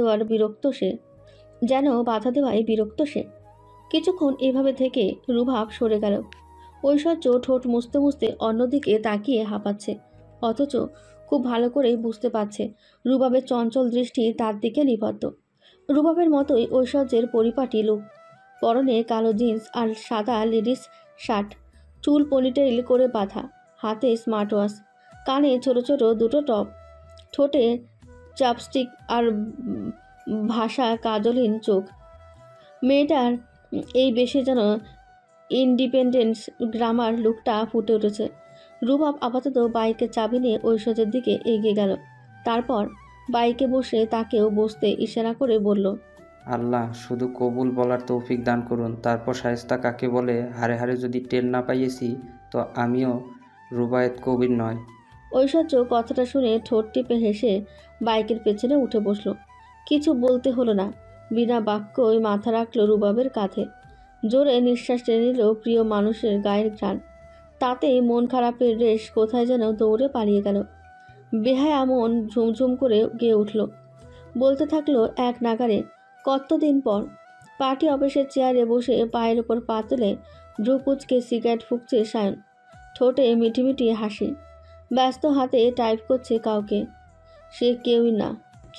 Speaker 3: দেওয়ায় বিরক্ত সে। কিছুক্ষণ এভাবে থেকে রুবাব সরে গেল। ঐশ্বর্য ঠোঁট মুছতে মুছতে অন্যদিকে তাকিয়ে হাঁপাচ্ছে, অথচ খুব ভালো করেই বুঝতে পারছে রুবাবের চঞ্চল দৃষ্টি তার দিকে নিবদ্ধ। রুবাবের মতোই ঐশ্বর্যের পরিপাটি লুক, পরনে কালো জিন্স আর সাদা লেডিস শার্ট, চুল পনিটেইল করে বাঁধা, হাতে স্মার্ট ওয়াচ, কানে ছোট ছোট দুটো টপ, ঠোঁটে চাপস্টিক আর ভাষা কাজলহীন চোখ। মেয়েটার এই বেশে যেন ইন্ডিপেন্ডেন্স গ্রামার লুকটা ফুটে উঠেছে। রুবাব আপাতত বাইকের চাবি নিয়ে ঐশ্বর্যের দিকে এগিয়ে গেল। তারপর বাইকে বসে তাকেও বসতে ইশারা করে বলল,
Speaker 11: আল্লাহ শুধু কবুল বলার তৌফিক দান করুন। তারপর শায়েস্তা কাকে বলে হারে হারে যদি টের না পাইয়েছি, তো আমিও রুবায়েত কবির নয়।
Speaker 3: ঐশ্বর্য কথাটা শুনে ঠোঁট টিপে হেসে বাইকের পেছনে উঠে বসলো। কিছু বলতে হলো না, বিনা বাক্যই মাথা রাখলো রুবাবের কাঁধে। জোরে নিঃশ্বাস টেনে নিল প্রিয় মানুষের গায়ের ঘ্রাণ। তাতে মন খারাপের রেশ কোথায় যেন দৌড়ে পালিয়ে গেল। বেহায়া মন ঝুমঝুম করে গেয়ে উঠল। বলতে থাকলো এক নাগারে, কতদিন পর। পার্টি অফিসের চেয়ারে বসে পায়ের ওপর পা তুলে ভ্রুকুচকে সিগারেট ফুঁকছে সায়ন, ঠোঁটে মিটিমিটি হাসি। ব্যস্ত হাতে টাইপ করছে কাউকে। সে কেউই না,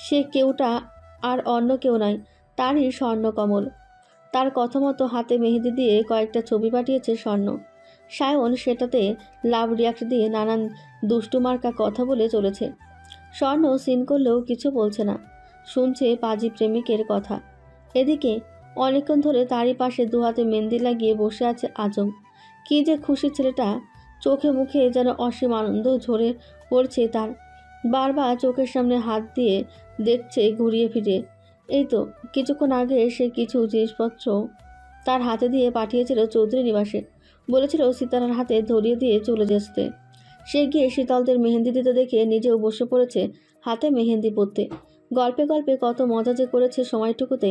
Speaker 3: সে কেউটা আর অন্য কেউ নয়, তারই স্বর্ণকমল। তার কথা মতো হাতে মেহেদি দিয়ে কয়েকটা ছবি পাঠিয়েছে স্বর্ণ। সায়ন সেটাতে লাভ রিয়াক্ট দিয়ে নানান দুষ্টু মার্কা কথা বলে চলেছে। স্বর্ণ সিন করলেও কিছু বলছে না, শুনছে পাজি প্রেমিকের কথা। এদিকে অনেকক্ষণ ধরে তারই পাশে দুহাতে মেহেদি লাগিয়ে বসে আছে আজম। কি যে খুশি ছেলেটা, চোখে মুখে যেন অসীম আনন্দ ঝরে পড়ছে তার। বারবার চোখের সামনে হাত দিয়ে দেখছে ঘুরিয়ে ফিরিয়ে। এই তো কিছুক্ষণ আগে সে কিছু জিনিসপত্র তার হাতে দিয়ে পাঠিয়েছিল চৌধুরী নিবাসে, বলেছিল সীতারার হাতে ধরিয়ে দিয়ে চলে যেতে। সে গিয়ে শীতলদের মেহেন্দি দিতে দেখে নিজেও বসে পড়েছে হাতে মেহেন্দি পরতে। গল্পে গল্পে কত মজা যে করেছে সময়টুকুতে।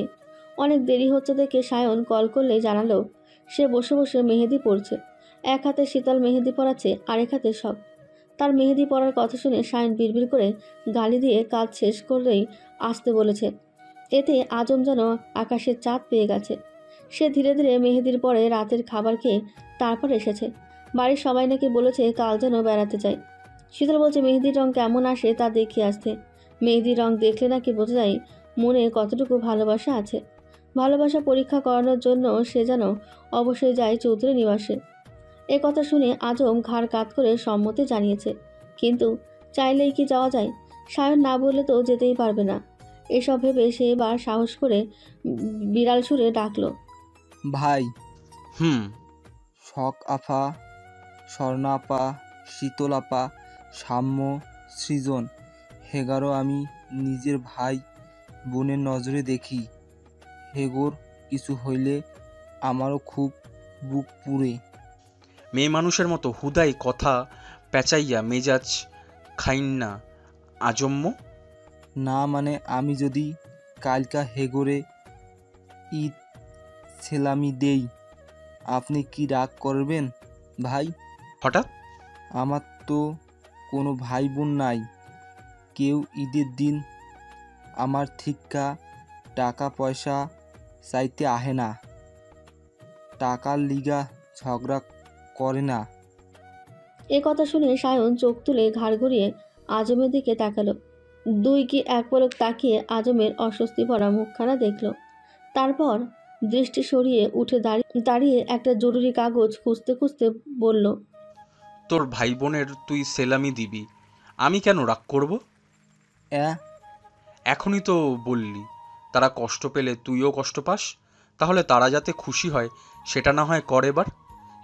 Speaker 3: অনেক দেরি হচ্ছে দেখে সায়ন কল করলে জানালো সে বসে বসে মেহেদি পড়ছে। এক হাতে শীতল মেহেদি পরাচ্ছে, আরেক হাতে সব। তার মেহেদি পরার কথা শুনে সায়ন বিড়বিড় করে গালি দিয়ে কাজ শেষ করলেই আসতে বলেছে। এতে আজম যেন আকাশের চাঁদ পেয়ে গেছে। সে ধীরে ধীরে মেহেদির পরে রাতের খাবার খেয়ে তারপর এসেছে। বাড়ির সবাই নাকি বলেছে কাল যেন বেড়াতে যায়। শীতল বলছে মেহেদির রং কেমন আসে তা দেখিয়ে আসতে। মেহেদির রং দেখলে নাকি বোঝা যায় মনে কতটুকু ভালোবাসা আছে। ভালোবাসা পরীক্ষা করানোর জন্য সে যেন অবশ্যই যায় চৌধুরী নিবাসে। এ কথা শুনে আজম ঘাড় কাত করে সম্মতি জানিয়েছে। কিন্তু চাইলেই কি যাওয়া যায়? সায়ন না বললে তো যেতেই পারবে না। এসব ভেবে সে এবার সাহস করে বিড়াল সুরে ডাকলো,
Speaker 8: ভাই।
Speaker 1: হুম।
Speaker 8: শখ আফা, স্বর্ণা আপা, শীতল আপা, সাম্য, সৃজন, হেগারও আমি নিজের ভাই বোনের নজরে দেখি। হেগোর কিছু হইলে আমারও খুব বুক পুড়ে।
Speaker 1: মেয়ে মানুষের মতো হুদাই কথা পেঁচাইয়া মেজাজ খাইন না আজম্য।
Speaker 8: না মানে আমি যদি কালকা হেগোরে ঈদ সেলামি দেই, আপনি কি রাগ করবেন ভাই?
Speaker 1: হঠাৎ?
Speaker 8: আমার তো কোনো ভাই বোন নাই। কেউ ঈদের দিন আমার থিক্কা টাকা পয়সা চাইতে আহে না। টাকার লিগা ঝগড়া করে না।
Speaker 3: এ কথা শুনে সায়ন চোখ তুলে ঘাড় ঘুরিয়ে আজমের দিকে তাকালো। দুই কি এক পলক তাকিয়ে আজমের অস্বস্তি ভরা মুখখানা দেখল। তারপর দৃষ্টি সরিয়ে উঠে দাঁড়িয়ে একটা জরুরি কাগজ খুঁজতে খুঁজতে বলল,
Speaker 1: তোর ভাই বোনের তুই সেলামি দিবি, আমি কেন রাগ করব? এখনই তো বললি তারা কষ্ট পেলে তুইও কষ্ট পাস, তাহলে তারা যাতে খুশি হয় সেটা না হয় কর এবার।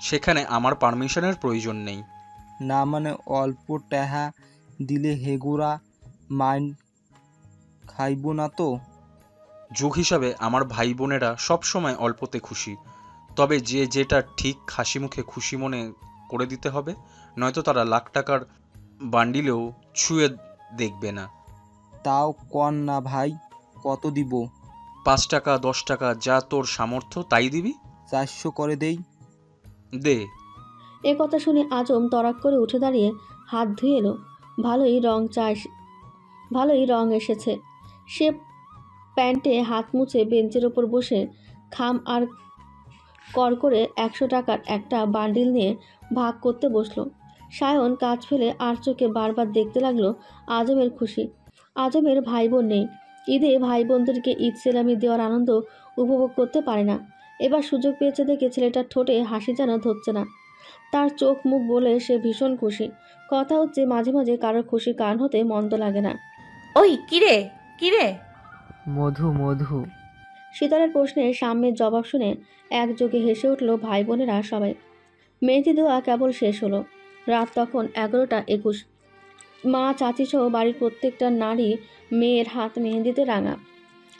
Speaker 1: সেখানে আমার পারমিশনের প্রয়োজন নেই।
Speaker 8: না মানে অল্প টাহা দিলে হেগোরা মাইন খাইব না তো?
Speaker 1: যুগ হিসাবে আমার ভাই বোনেরা সবসময় অল্পতে খুশি, তবে যে যেটা ঠিক হাসি মুখে খুশি মনে করে দিতে হবে, নয়তো তারা লাখ টাকার বান্ডিলেও ছুঁয়ে দেখবে না।
Speaker 8: তাও কন না ভাই, কত দিব?
Speaker 1: 5 টাকা 10 টাকা যা তোর সামর্থ্য তাই দিবি।
Speaker 8: 400 করে দেই।
Speaker 1: দে।
Speaker 3: এ কথা শুনে আজম তরাক করে উঠে দাঁড়িয়ে হাত ধুয়ে এলো। ভালোই রং এসেছে। সে প্যান্টে হাত মুছে বেঞ্চের ওপর বসে খাম আর কর করে 100 টাকার একটা বান্ডিল নিয়ে ভাগ করতে বসলো। সায়ন কাজ ফেলে আর চোখে বারবার দেখতে লাগলো আজমের খুশি। আজমের ভাই বোন নেই। ঈদে ভাই বোনদেরকে ঈদ সেলামি দেওয়ার আনন্দ উপভোগ করতে পারে না। এবার সুযোগ পেয়েছে দেখে ছেলেটার ঠোঁটে হাসি যেন ধরছে না। তার চোখ মুখ বলে সে ভীষণ খুশি। কথা হচ্ছে মাঝে মাঝে কারোর খুশি কান হতে মন্দ লাগে না।
Speaker 10: ওই কিরে কিরে?
Speaker 9: মধু মধু।
Speaker 3: শীতলের প্রশ্নে সাম্যের জবাব শুনে একযোগে হেসে উঠল ভাই বোনেরা সবাই। মেহেদি দেওয়া কেবল শেষ হলো। রাত তখন 11:21। মা চাচি সহ বাড়ির প্রত্যেকটা নারী মেয়ের হাত মেহেদিতে রাঙা।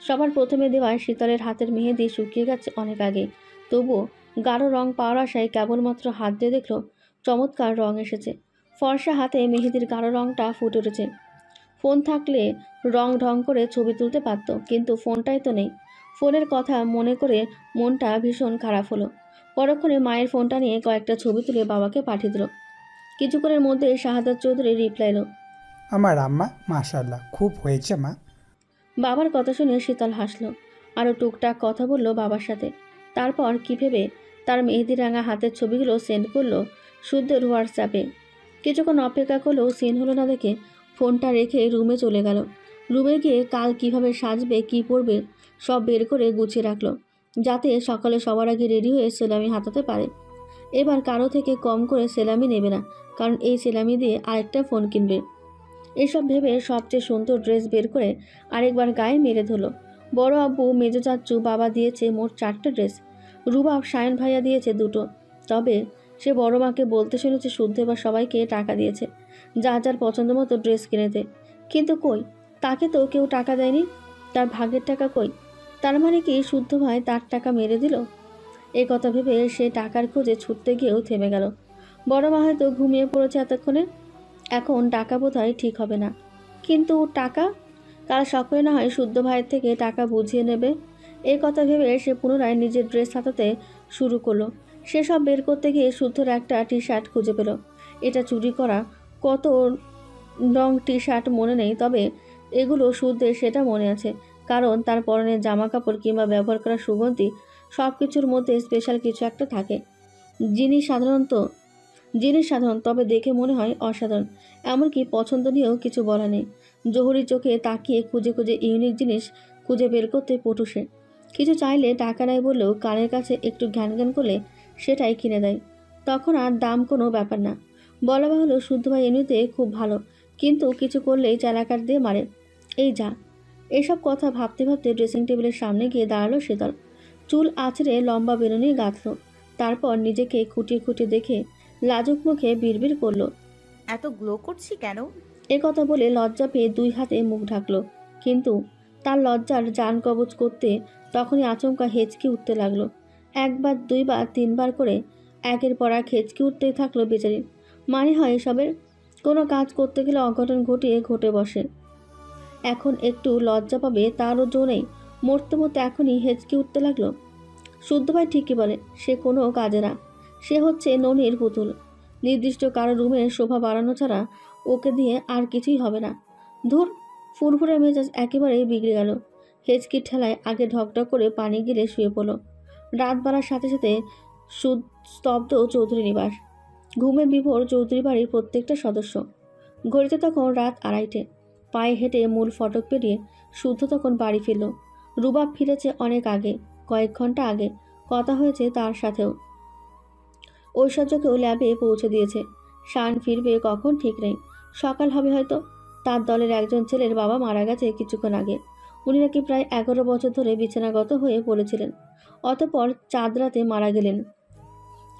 Speaker 3: সবার প্রথমে দেওয়া শীতলের হাতের মেহেদি শুকিয়ে গেছে অনেক আগে, তবুও গাঢ় রং পাওয়ার আশায় কেবলমাত্র হাত দিয়ে দেখল চমৎকার রং এসেছে। ফর্সা হাতে মেহেদির গাঢ় রংটা ফুটে উঠেছে। ফোন থাকলে রং ঢং করে ছবি তুলতে পারত, কিন্তু ফোনটাই তো নেই। ফোনের কথা মনে করে মনটা ভীষণ খারাপ হলো। পরক্ষণে মায়ের ফোনটা নিয়ে কয়েকটা ছবি তুলে বাবাকে পাঠিয়ে দিল। কিছুক্ষণের মধ্যে শাহাদাত চৌধুরী রিপ্লাই এলো,
Speaker 5: আমার আম্মা মাশাআল্লাহ খুব হয়েছে মা।
Speaker 3: বাবার কথা শুনে শীতল হাসলো। আরও টুকটাক কথা বলল বাবার সাথে। তারপর কি ভেবে তার মেহেদি রাঙা হাতের ছবিগুলো সেন্ড করলো শুদ্ধের হোয়াটসঅ্যাপে। কিছুক্ষণ অপেক্ষা করলেও সিন হলো না দেখে ফোনটা রেখে রুমে চলে গেল। রুমে গিয়ে কাল কিভাবে সাজবে কি পরবে সব বের করে গুছিয়ে রাখলো, যাতে সকালে সবার আগে রেডি হয়ে সেলামি হাতাতে পারে। এবার কারো থেকে কম করে সেলামি নেবে না, কারণ এই সেলামি দিয়ে আরেকটা ফোন কিনবে। এসব ভেবে সবচেয়ে সুন্দর ড্রেস বের করে আরেকবার গায়ে মেরে ধরলো। বড় আব্বু মেজো চাচ্চু বাবা দিয়েছে মোট 4টা ড্রেস, রুবাব সায়ন ভাইয়া দিয়েছে 2টো। তবে সে বড় মাকে বলতে শুনেছে শুদ্ধ এবার সবাইকে টাকা দিয়েছে যার যার পছন্দ মতো ড্রেস কিনেতে। কিন্তু কই, তাকে তো কেউ টাকা দেয়নি। তার ভাগের টাকা কই? তার মানে কি শুদ্ধ ভাই তার টাকা মেরে দিল? এই কথা ভেবে সে টাকার খোঁজে ছুটতে গিয়েও থেমে গেল। বড় মা হয়তো ঘুমিয়ে পড়েছে এতক্ষণে। এখন টাকা বোধহয় ঠিক হবে না। কিন্তু টাকা কাল সকালে না হয় শুদ্ধ ভাইয়ের থেকে টাকা বুঝিয়ে নেবে। এই কথা ভেবে সে পুনরায় নিজের ড্রেস হাতাতে শুরু করলো। সেসব বের করতে গিয়ে শুদ্ধর একটা টি শার্ট খুঁজে পেল। এটা চুরি করা কত রং টি শার্ট মনে নেই, তবে এগুলো শুদ্ধের সেটা মনে আছে, কারণ তার পরনে জামা কাপড় কিংবা ব্যবহার করা সুগন্ধি সব কিছুর মধ্যে স্পেশাল কিছু একটা থাকে। জিনিস সাধারণ, তবে দেখে মনে হয় অসাধারণ। এমনকি পছন্দ নিয়েও কিছু বলা নেই। জহুরির চোখে তাকিয়ে খুঁজে খুঁজে ইউনিক জিনিস খুঁজে বের করতে পটু সে। কিছু চাইলে টাকা নেয় বললেও কানের কাছে একটু ঘ্যান ঘ্যান করলে সেটাই কিনে দেয়। তখন আর দাম কোনো ব্যাপার না। বলা বাহুল্য শুদ্ধ ভাই এমনিতে খুব ভালো, কিন্তু কিছু করলেই চালাকার দিয়ে মারে। এই যা, এসব কথা ভাবতে ভাবতে ড্রেসিং টেবিলের সামনে গিয়ে দাঁড়ালো শীতল। চুল আঁচড়ে লম্বা বেনুনি গাঁথল। তারপর নিজেকে খুঁটিয়ে খুঁটিয়ে দেখে লাজুক মুখে বিড়বিড় করলো,
Speaker 10: এত গ্লো করছি কেন?
Speaker 3: এ কথা বলে লজ্জা পেয়ে 2 হাতে মুখ ঢাকলো। কিন্তু তার লজ্জার জান কবচ করতে তখনই আচমকা হেঁচকি উঠতে লাগলো। 1 বার 2 বার 3 বার করে একের পর এক হেঁচকি উঠতেই থাকলো বেচারির। মানে হয় এসবের? কোনো কাজ করতে গেলে অঘটন ঘটিয়ে ঘটে বসে। এখন একটু লজ্জা পাবে তারও জো নেই। মরতে মরতে এখনই হেঁচকি উঠতে লাগলো। শুদ্ধ ভাই ঠিকই বলে, সে কোনো কাজে না। সে হচ্ছে ননির পুতুল। নির্দিষ্ট কারো রুমে শোভা বাড়ানো ছাড়া ওকে দিয়ে আর কিছুই হবে না। ধুর, ফুরফুরে মেজাজ একেবারেই বিগড়ে গেল। হেঁচকির ঠেলায় আগে ঢকঢক করে পানি গিলে শুয়ে পড়ল। রাত বাড়ার সাথে সাথে স্তব্ধ চৌধুরী নিবাস। ঘুমে বিভোর চৌধুরী বাড়ির প্রত্যেকটা সদস্য। ঘড়িতে তখন রাত 2:30। পায়ে হেঁটে মূল ফটক পেরিয়ে শুদ্ধ তখন বাড়ি ফিরল। রুবাব ফিরেছে অনেক আগে, কয়েক ঘন্টা আগে। কথা হয়েছে তার সাথেও। ঐশ্বর্যকেও ল্যাবে পৌঁছে দিয়েছে। শান ফিরবে কখন ঠিক নেই। সকাল হবে হয়তো। তার দলের একজন ছেলের বাবা মারা গেছে কিছুক্ষণ আগে। উনি নাকি প্রায় 11 বছর ধরে বিছানাগত হয়ে পড়েছিলেন, অতঃপর চাঁদ রাতে মারা গেলেন।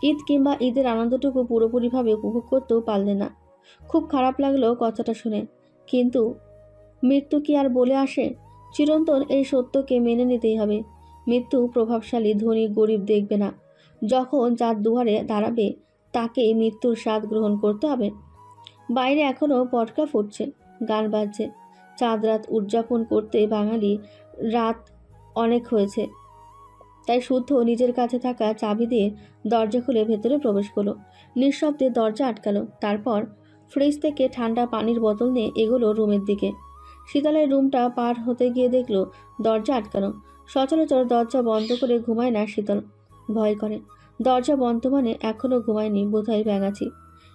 Speaker 3: ঈদ কিংবা ঈদের আনন্দটুকু পুরোপুরিভাবে উপভোগ করতেও পারলেন না। খুব খারাপ লাগলো কথাটা শুনে। কিন্তু মৃত্যু কি আর বলে আসে? চিরন্তন এই সত্যকে মেনে নিতেই হবে। মৃত্যু প্রভাবশালী ধনী গরিব দেখবে না। যখন যার দুয়ারে দাঁড়াবে তাকে মৃত্যুর স্বাদ গ্রহণ করতে হবে। বাইরে এখনও পটকা ফুটছে, গান বাজছে। চাঁদ রাত উদযাপন করতে বাঙালি রাত অনেক হয়েছে। তাই শুদ্ধ নিজের কাছে থাকা চাবি দিয়ে দরজা খুলে ভেতরে প্রবেশ করলো। নিঃশব্দে দরজা আটকালো। তারপর ফ্রিজ থেকে ঠান্ডা পানির বোতল নিয়ে এগোলো রুমের দিকে। শীতলের রুমটা পার হতে গিয়ে দেখলো দরজা আটকানো। সচরাচর দরজা বন্ধ করে ঘুমায় না শীতল, ভয় করে। দরজা বন্ধ মানে এখনও ঘুমায়নি, বোধহয় ব্যাঙাচি।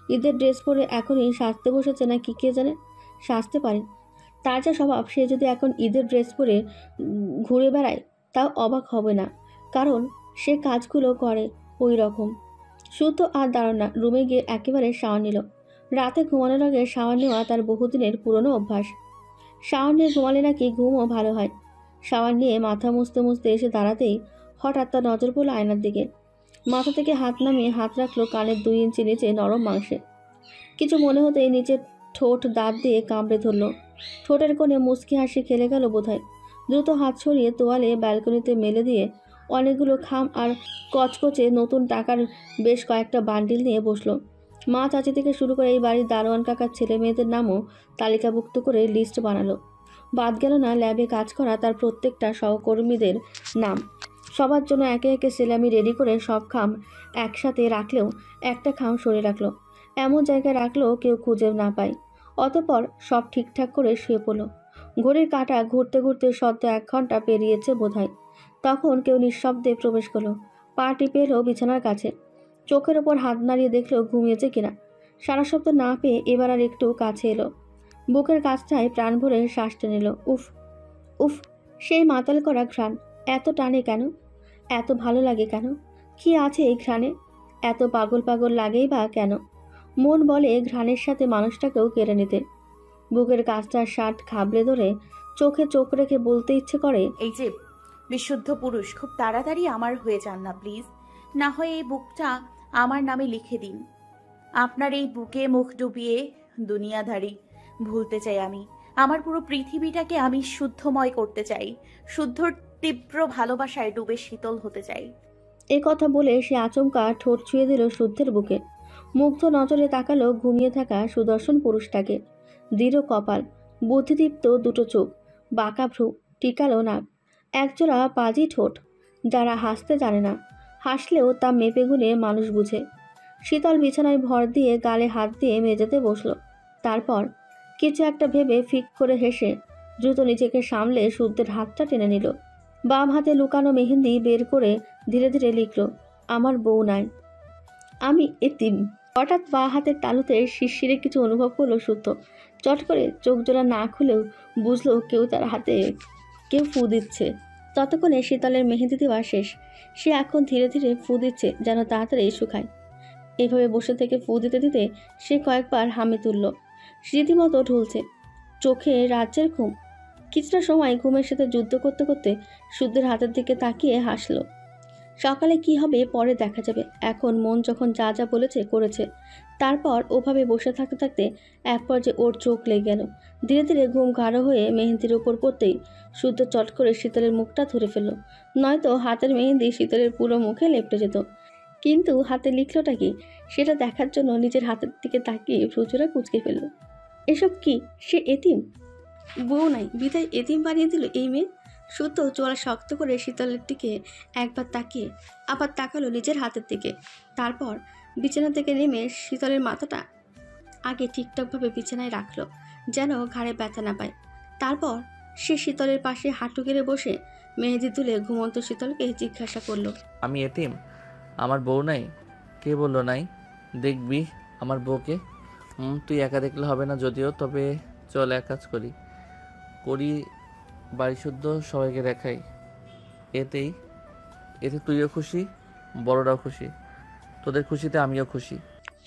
Speaker 3: ঈদের ড্রেস পরে এখনই সাজতে বসেছে না কি কে জানে। সাজতে পারে, তার যা স্বভাব। সে যদি এখন ঈদের ড্রেস পরে ঘুরে বেড়ায় তাও অবাক হবে না, কারণ সে কাজগুলো করে ওই রকম। শুদ্ধ আর দাঁড়ান না, রুমে গিয়ে একেবারে শাওয়ার নিল। রাতে ঘুমানোর আগে শাওয়ার নেওয়া তার বহুদিনের পুরনো অভ্যাস। শাওয়ার নিয়ে ঘুমালে নাকি ঘুমও ভালো হয়। শাওয়ার নিয়ে মাথা মুছতে মুছতে এসে দাঁড়াতেই হঠাৎ তার নজর পড়ল আয়নার দিকে। মাথা থেকে হাত নামিয়ে হাত রাখলো কানের 2 ইঞ্চি নিচে নরম মাংসে। কিছু মনে হতেই নিচের ঠোঁট দাঁত দিয়ে কামড়ে ধরল। ঠোঁটের কোণে মুচকি হাসি খেলে গেল বোধহয়। দ্রুত হাত সরিয়ে তোয়ালে ব্যালকনিতে মেলে দিয়ে অনেকগুলো খাম আর কচকচে নতুন টাকার বেশ কয়েকটা বান্ডিল নিয়ে বসলো। মা চাচি থেকে শুরু করে এই বাড়ির দারোয়ান কাকার ছেলে মেয়েদের নামও তালিকাভুক্ত করে লিস্ট বানালো। বাদ গেল না ল্যাবে কাজ করা তার প্রত্যেকটা সহকর্মীদের নাম। সবার জন্য একে একে সেলামি রেডি করে সব খাম একসাথে রাখলেও একটা খাম সরে রাখলো। এমন জায়গায় রাখলেও কেউ খুঁজে না পায়। অতঃপর সব ঠিকঠাক করে শুয়ে পড়লো। ঘড়ির কাঁটা ঘুরতে ঘুরতে সদ্য 1 ঘন্টা পেরিয়েছে বোধহয়। তখন কেউ নিঃশব্দে প্রবেশ করলো। পা টিপে এলো বিছানার কাছে। চোখের ওপর হাত নাড়িয়ে দেখলো ঘুমিয়েছে কিনা। সারা শব্দ না পেয়ে এবার আর একটু কাছে এলো। বুকের কাছটায় প্রাণ ভরে শ্বাস টেনে নিল। উফ উফ, সেই মাতাল করা ঘ্রাণ। এত টানে কেন? এত ভালো লাগে কেন? কি আছে এই ঘ্রাণে? এত পাগল পাগল লাগেই বা কেন? মন বলে ঘ্রাণের সাথে মানুষটাকেও কেড়ে নিতে। বুকের কাছটার শার্ট খাবড়ে ধরে চোখে চোখ রেখে বলতে ইচ্ছে করে,
Speaker 10: এই যে বিশুদ্ধ পুরুষ, খুব তাড়াতাড়ি আমার হয়ে যান না প্লিজ। না হয় এই বুকটা আমার নামে লিখে দিন। আপনার এই বুকে মুখ ডুবিয়ে দুনিয়াদারি ভুলতে চাই আমি। আমার পুরো পৃথিবীটাকে আমি শুদ্ধময় করতে চাই। শুদ্ধর তীব্র ভালোবাসায় ডুবে শীতল হতে চাই।
Speaker 3: এ কথা বলে সে আচমকা ঠোঁট ছুঁয়ে দিল শুদ্ধের বুকে। মুগ্ধ নজরে তাকালো ঘুমিয়ে থাকা সুদর্শন পুরুষটাকে। দৃঢ় কপাল, বুদ্ধিদীপ্ত 2 চোখ, বাঁকা ভ্রু, টিকালো নাক, একজোড়া পাজি ঠোঁট। যারা হাসতে জানে না, হাসলেও তা মেপে গুনে মানুষ বুঝে। শীতল বিছানায় ভর দিয়ে গালে হাত দিয়ে মেঝেতে বসলো। তারপর কিছু একটা ভেবে ফিক করে হেসে দ্রুত নিজেকে সামলে শুদ্ধের হাতটা টেনে নিল। বাম হাতে লুকানো মেহেন্দি বের করে ধীরে ধীরে লিখল, আমার বউ নাই, আমি এতিম। হঠাৎ বা হাতের তালুতে শিরশিরে কিছু অনুভব করলো শুদ্ধ। চট করে চোখ জোড়া না খুলেও বুঝলো কেউ তার হাতে ফু দিচ্ছে। ততক্ষণে শীতলের মেহেন্দি দেওয়া শেষ। সে এখন ধীরে ধীরে ফু দিচ্ছে যেন তাড়াতাড়ি শুকায়। এভাবে বসে থেকে ফু দিতে দিতে সে কয়েকবার হামে তুলল। রীতিমতো ঢুলছে। চোখে রাজ্যের ঘুম। কিছুটা সময় ঘুমের সাথে যুদ্ধ করতে করতে শুদ্ধের হাতের দিকে তাকিয়ে হাসলো। সকালে কি হবে পরে দেখা যাবে, এখন মন যখন যা যা বলেছে করেছে। তারপর ওভাবে বসে থাকতে থাকতে এক পর্যায়ে ওর চোখ লেগে গেল। ধীরে ধীরে ঘুম গাঢ় হয়ে মেহেন্দির উপর পড়তেই শুদ্ধ চট করে শীতলের মুখটা ধরে ফেলল। নয়তো হাতের মেহেন্দি শীতলের পুরো মুখে লেপটে যেত। কিন্তু হাতে লিখলোটা কি সেটা দেখার জন্য নিজের হাতের দিকে তাকিয়ে প্রচুরা কুঁচকে ফেলল। এসব কি? সে এতিম? বউ নাই বিদায় এতিম বানিয়ে দিল এই মেয়ে। শুদ্ধ চোয়াল শক্ত করে শীতলের দিকে একবার তাকিয়ে আবার তাকালো নিজের হাতের দিকে। তারপর বিছানা থেকে নেমে শীতলের মাথাটা আগে ঠিকঠাকভাবে বিছানায় রাখলো, যেন ঘাড়ে ব্যথা না পায়। তারপর সে শীতলের পাশে হাঁটু গেড়ে বসে মেহেদি তুলে ঘুমন্ত শীতলকে জিজ্ঞাসা করলো,
Speaker 6: আমি এতিম? আমার বউ নাই? কে বললো নাই? দেখবি আমার বউকে। তুই একা দেখলে হবে না যদিও, তবে চল এক কাজ করি বাড়ি শুদ্ধ সবাইকে দেখাই। এতে তুইও খুশি, বড়রাও খুশি, তোদের খুশিতে আমিও খুশি।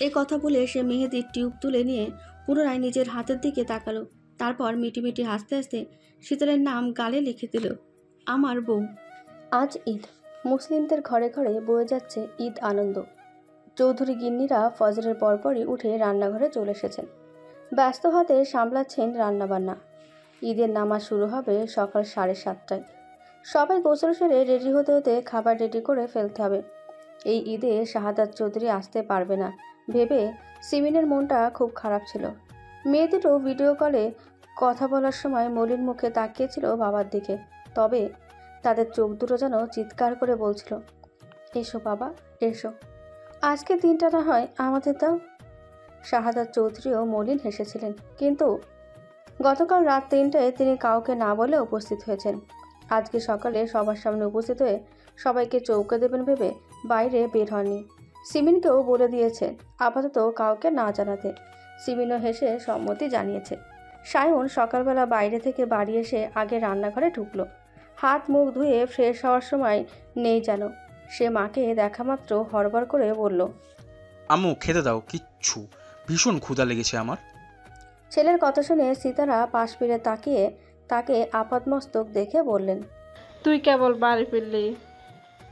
Speaker 3: এ কথা বলে সে মেহেদির টিউব তুলে নিয়ে পুনরায় নিজের হাতের দিকে তাকালো। তারপর মিটিমিটি হাসতে হাসতে শীতলের নাম গালে লিখে দিল, আমার বউ। আজ ঈদ, মুসলিমদের ঘরে ঘরে বয়ে যাচ্ছে ঈদ আনন্দ। চৌধুরী গিন্নিরা ফজরের পরপরই উঠে রান্নাঘরে চলে এসেছেন। ব্যস্ত হাতে সামলাচ্ছেন রান্নাবান্না। ঈদের নামাজ শুরু হবে সকাল 7:30টায়। সবাই গোসল সেরে রেডি হতে হতে খাবার রেডি করে ফেলতে হবে। এই ঈদে শাহাদাত চৌধুরী আসতে পারবে না ভেবে সিমিনের মনটা খুব খারাপ ছিল। মেয়ে দুটো ভিডিও কলে কথা বলার সময় মলিন মুখে তাকিয়েছিল বাবার দিকে। তবে তাদের চোখ দুটো যেন চিৎকার করে বলছিল, এসো বাবা এসো, আজকে দিনটা না হয় আমাদের দাও। শাহাদাত চৌধুরীও মলিন হেসেছিলেন, কিন্তু গতকাল রাত 3টায় তিনি কাউকে না বলে উপস্থিত হয়েছেন। আজকে সকালে সবার সামনে উপস্থিত হয়ে সবাইকে চৌকে দেবেন ভেবে বাইরে বের হননি। সিমিনকেও বলে দিয়েছে আপাতত কাউকে না জানাতে। সিমিনও হেসে সম্মতি জানিয়েছে। সায়ন সকালবেলা বাইরে থেকে বাড়ি এসে আগে রান্নাঘরে ঢুকলো। হাত মুখ ধুয়ে ফ্রেশ হওয়ার সময় নেই যেন। সে মাকে দেখা মাত্র হড়বড় করে বলল,
Speaker 1: আম্মু খেতে দাও, কিচ্ছু ভীষণ ক্ষুধা লেগেছে আমার।
Speaker 3: ছেলের কথা শুনে সীতারা পাশ ফিরে তাকিয়ে তাকে আপাতমস্তক দেখে বললেন,
Speaker 12: তুই কেবল বাড়ি ফিরলি,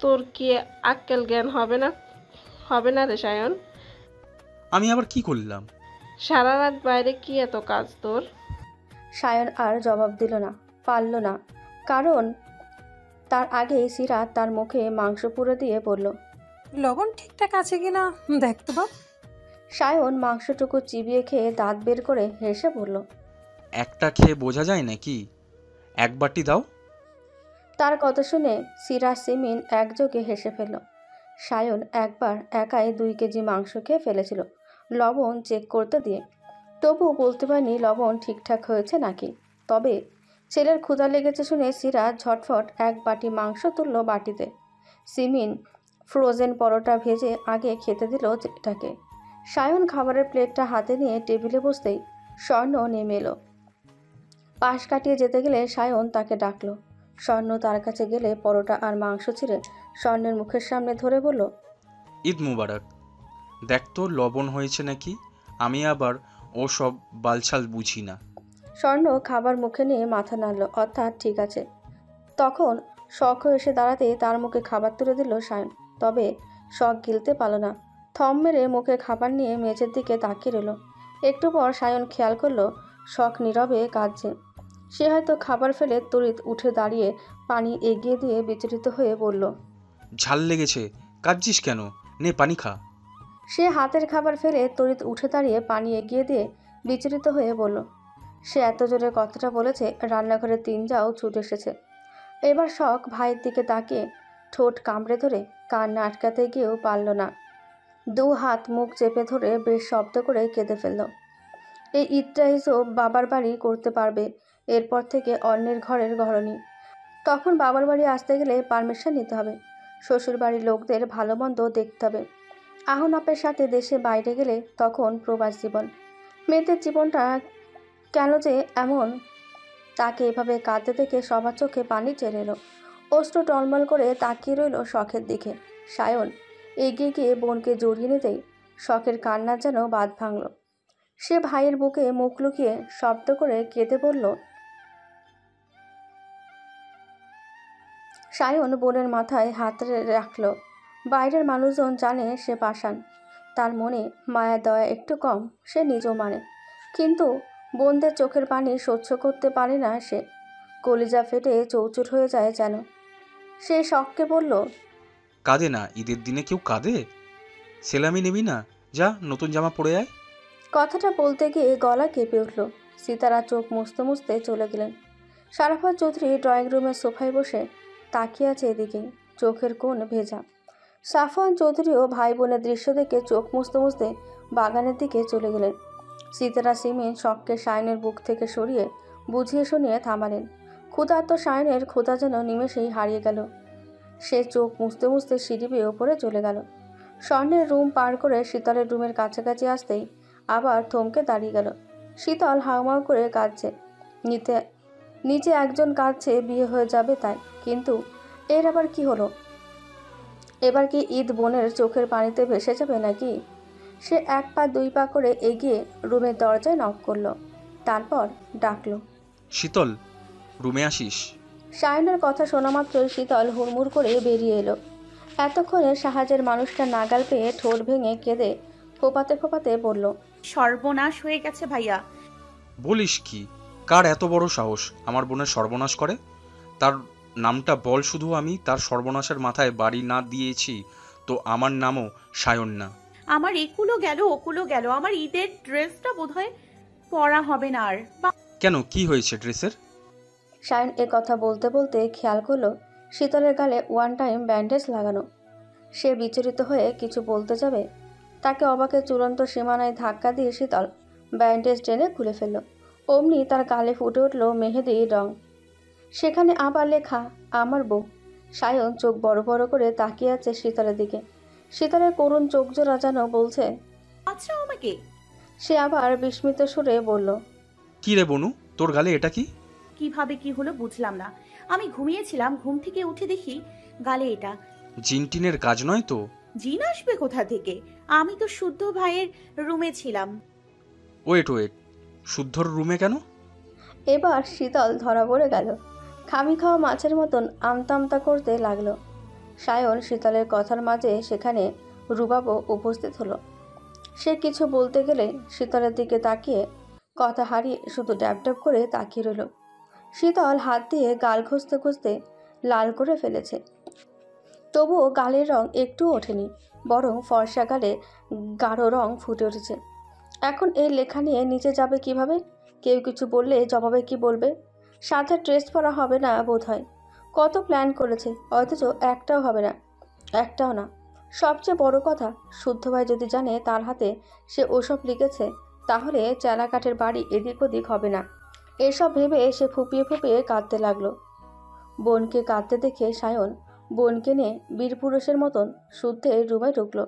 Speaker 12: তোর কি আক্কেল জ্ঞান হবে না রে সায়ন?
Speaker 1: আমি আবার কি করলাম?
Speaker 12: সারা রাত বাইরে কি এত কাজ তোর?
Speaker 3: সায়ন আর জবাব দিল না, পারল না, কারণ তার আগেই সিরাত তার মুখে মাংস পুরো দিয়ে বলল,
Speaker 4: লবণ ঠিকঠাক আছে কিনা দেখ তো বাপ।
Speaker 3: সায়ন মাংসটুকু চিবিয়ে খেয়ে দাঁত বের করে হেসে বলল,
Speaker 1: একটা খেয়ে বোঝা যায় নাকি? এক বাটি দাও।
Speaker 3: তার কথা শুনে সিরাজ সিমিন একযোগে হেসে ফেলল। সায়ন একবার একাই 2 কেজি মাংস খেয়ে ফেলেছিল লবণ চেক করতে দিয়ে। তবু বলতে পারেনি লবণ ঠিকঠাক হয়েছে নাকি। তবে ছেলের ক্ষুধা লেগেছে শুনে সিরাজ ঝটফট 1 বাটি মাংস তুলল বাটিতে। সিমিন ফ্রোজেন পরোটা ভেজে আগে খেতে দিল ছেলেটাকে। সায়ন খাবারের প্লেটটা হাতে নিয়ে টেবিলে বসতেই স্বর্ণ নেমে এলো। পাশ কাটিয়ে যেতে গেলে সায়ন তাকে ডাকলো। স্বর্ণ তার কাছে গেলে পরোটা আর মাংস ছিঁড়ে স্বর্ণের মুখের সামনে ধরে বলল,
Speaker 1: ঈদ মুবারক। দেখ তো লবণ হয়েছে নাকি। আমি আবার ও সব বালছাল বুঝি না।
Speaker 3: স্বর্ণ খাবার মুখে নিয়ে মাথা নাড়ল, অর্থাৎ ঠিক আছে। তখন শখ হয়ে এসে দাঁড়াতে তার মুখে খাবার তুলে দিল সায়ন। তবে শখ গিলতে পারল না। থম মেরে মুখে খাবার নিয়ে মেঝের দিকে তাকিয়ে রইল। একটু পর সায়ন খেয়াল করলো শখ নীরবে কাঁদছে। সে হয়তো খাবার ফেলে তড়িৎ উঠে দাঁড়িয়ে পানি এগিয়ে দিয়ে বিচলিত হয়ে বলল,
Speaker 1: ঝাল লেগেছে, কাঁদছিস কেন? নে পানি খা।
Speaker 3: সে হাতের খাবার ফেলে তড়িৎ উঠে দাঁড়িয়ে পানি এগিয়ে দিয়ে বিচলিত হয়ে বলল। সে এত জোরে কথাটা বলেছে রান্নাঘরে 3 জাও ছুটে এসেছে। এবার শখ ভাইয়ের দিকে তাকিয়ে ঠোঁট কামড়ে ধরে কান্না আটকাতে গিয়েও পারল না। 2 হাত মুখ চেপে ধরে বেশ শব্দ করে কেঁদে ফেলল। এই ঈদটা হিসেব বাবার বাড়ি করতে পারবে, এরপর থেকে অন্যের ঘরের ঘরণী। তখন বাবার বাড়ি আসতে গেলে পারমিশন নিতে হবে, শ্বশুর বাড়ির লোকদের ভালো মন্দ দেখতে হবে। আহনাপের সাথে দেশে বাইরে গেলে তখন প্রবাস জীবন। মেয়েদের জীবনটা কেন যে এমন, তাকে এভাবে কাঁদতে দেখে সবার চোখে পানি চেলে এলো। অশ্রু টলমল করে তাকিয়ে রইল শখের দিকে। সায়ন এগিয়ে গিয়ে বোনকে জড়িয়ে নিতেই শখের কান্নার যেন বাঁধ ভাঙল। সে ভাইয়ের বুকে মুখ লুকিয়ে শব্দ করে কেঁদে বলল, সায়ন বোনের মাথায় হাত রাখল। বাইরের মানুষজন জানে সে পাষাণ, তার মনে মায়া দয়া একটু কম, সে নিজেও মানে, কিন্তু বোনদের চোখের পানি সহ্য করতে পারে না সে। কলিজা ফেটে চৌচুর হয়ে যায় যেন। সে শখকে বলল,
Speaker 1: কাঁদে না, ঈদের দিনে কেউ কাঁদে? সেলামি নিবি না? যা, নতুন জামা পরে আয়।
Speaker 3: কথাটা বলতে গিয়ে গলা কেঁপে উঠল। সিতারা চোখ মুছতে মুছতে চলে গেলেন। সারাফাত চৌধুরী ড্রয়িং রুমের সোফায় বসে তাকিয়ে আছে এদিকে, চোখের কোণ ভেজা। সাফওয়ান চৌধুরীও ভাই বোনের দৃশ্য দেখে চোখ মুছতে মুছতে বাগানের দিকে চলে গেলেন। সিতারা সিমিন শখকে সায়নের বুক থেকে সরিয়ে বুঝিয়ে শুনিয়ে থামালেন। ক্ষুধার্ত সায়নের ক্ষুধা যেন নিমেষেই হারিয়ে গেল। সে চোখ মুছতে মুছতে সিঁড়ি বেয়ে ওপরে চলে গেল। স্বর্ণের রুম পার করে শীতলের রুমের কাছাকাছি আসতেই আবার থমকে দাঁড়িয়ে গেল। শীতল হাউমাউ করে কাঁদছে। নিচে একজন কাঁদছে, বিয়ে হয়ে যাবে তাই। কিন্তু এর আবার কি হলো? এবার কি ঈদ বোনের চোখের পানিতে ভেসে যাবে নাকি? সে এক পা দুই পা করে এগিয়ে রুমের দরজায় নক করলো, তারপর ডাকলো,
Speaker 1: শীতল, রুমে আসিস।
Speaker 3: সায়নের কথা শোনা মাত্রই শীতল হুড়মুড় করে বেরিয়ে এলো। এতক্ষণে সাহায্যের মানুষটা নাগাল পেয়ে ঠোঁট ভেঙে কেঁদে ফোপাতে ফোপাতে বলল,
Speaker 10: সর্বনাশ হয়ে গেছে ভাইয়া।
Speaker 1: বলিস কি? কার এত বড় সাহস আমার বোনের সর্বনাশ করে? তার নামটা বল শুধু। আমি তার সর্বনাশের মাথায় বাড়ি না দিয়েছি তো আমার নামও সায়ন না।
Speaker 10: আমার একুলো গেল ওকুলো গেল, আমার ঈদের ড্রেসটা বোধহয় পরা হবে না আর।
Speaker 1: কেন, কি হয়েছে ড্রেসের?
Speaker 3: সায়ন এ কথা বলতে বলতে খেয়াল করলো শীতলের গালে ওয়ান টাইম ব্যান্ডেজ লাগানো। সে বিচলিত হয়ে কিছু বলতে যাবে, তাকে অবাকের চূড়ান্ত সীমানায় ধাক্কা দিয়ে শীতল ব্যান্ডেজ টেনে খুলে ফেলল। অমনি তার গালে ফুটে উঠল মেহেদি রং। সেখানে আবার লেখা, আমার বউ। সায়ন চোখ বড় বড় করে তাকিয়ে আছে শীতলের দিকে। শীতলের করুণ চোখ জোড়া যেন বলছে,
Speaker 10: আচ্ছা আমাকে।
Speaker 3: সে আবার বিস্মিত সুরে বলল,
Speaker 1: কি রে বনু, তোর গালে এটা কি?
Speaker 10: কিভাবে কি হলো বুঝলাম না। আমি ঘুমিয়েছিলাম, ঘুম থেকে উঠে দেখি গালে এটা।
Speaker 1: জিনটিনের কাজ নয় তো?
Speaker 10: জিন আসবে কোথা থেকে? আমি তো শুদ্ধ ভাইয়ের রুমে ছিলাম।
Speaker 1: ওয়েট, শুদ্ধর রুমে কেন?
Speaker 3: এবার শীতল ধরা পড়ে গেল। খামি খাওয়া মাছের মতন আমতা আমতা করতে লাগলো। সায়ন শীতলের কথার মাঝে সেখানে রুবাবও উপস্থিত হলো। সে কিছু বলতে গেলে শীতলের দিকে তাকিয়ে কথা হারিয়ে শুধু ড্যাব ড্যাব করে তাকিয়ে রইল। শীতল হাত দিয়ে গাল ঘষতে ঘষতে লাল করে ফেলেছে, তবুও গালের রং একটু ওঠেনি, বরং ফর্সা গালে গাঢ় রং ফুটে উঠেছে। এখন এই লেখা নিয়ে নিচে যাবে কিভাবে? কেউ কিছু বললে জবাবে কি বলবে? সাথে ড্রেস পরা হবে না বোধ হয়। কত প্ল্যান করেছে, অথচ একটাও হবে না, একটাও না। সবচেয়ে বড় কথা, শুদ্ধ ভাই যদি জানে তার হাতে সে ওসব লিখেছে, তাহলে চেলা কাঠের বাড়ি এদিক ওদিক হবে না। এসব ভেবে সে ফুপিয়ে ফুপিয়ে কাঁদতে লাগলো। বোনকে কাঁদতে দেখে সায়ন বোনকে নিয়ে বীরপুরুষের মতন শুদ্ধের রুমে ঢুকলো।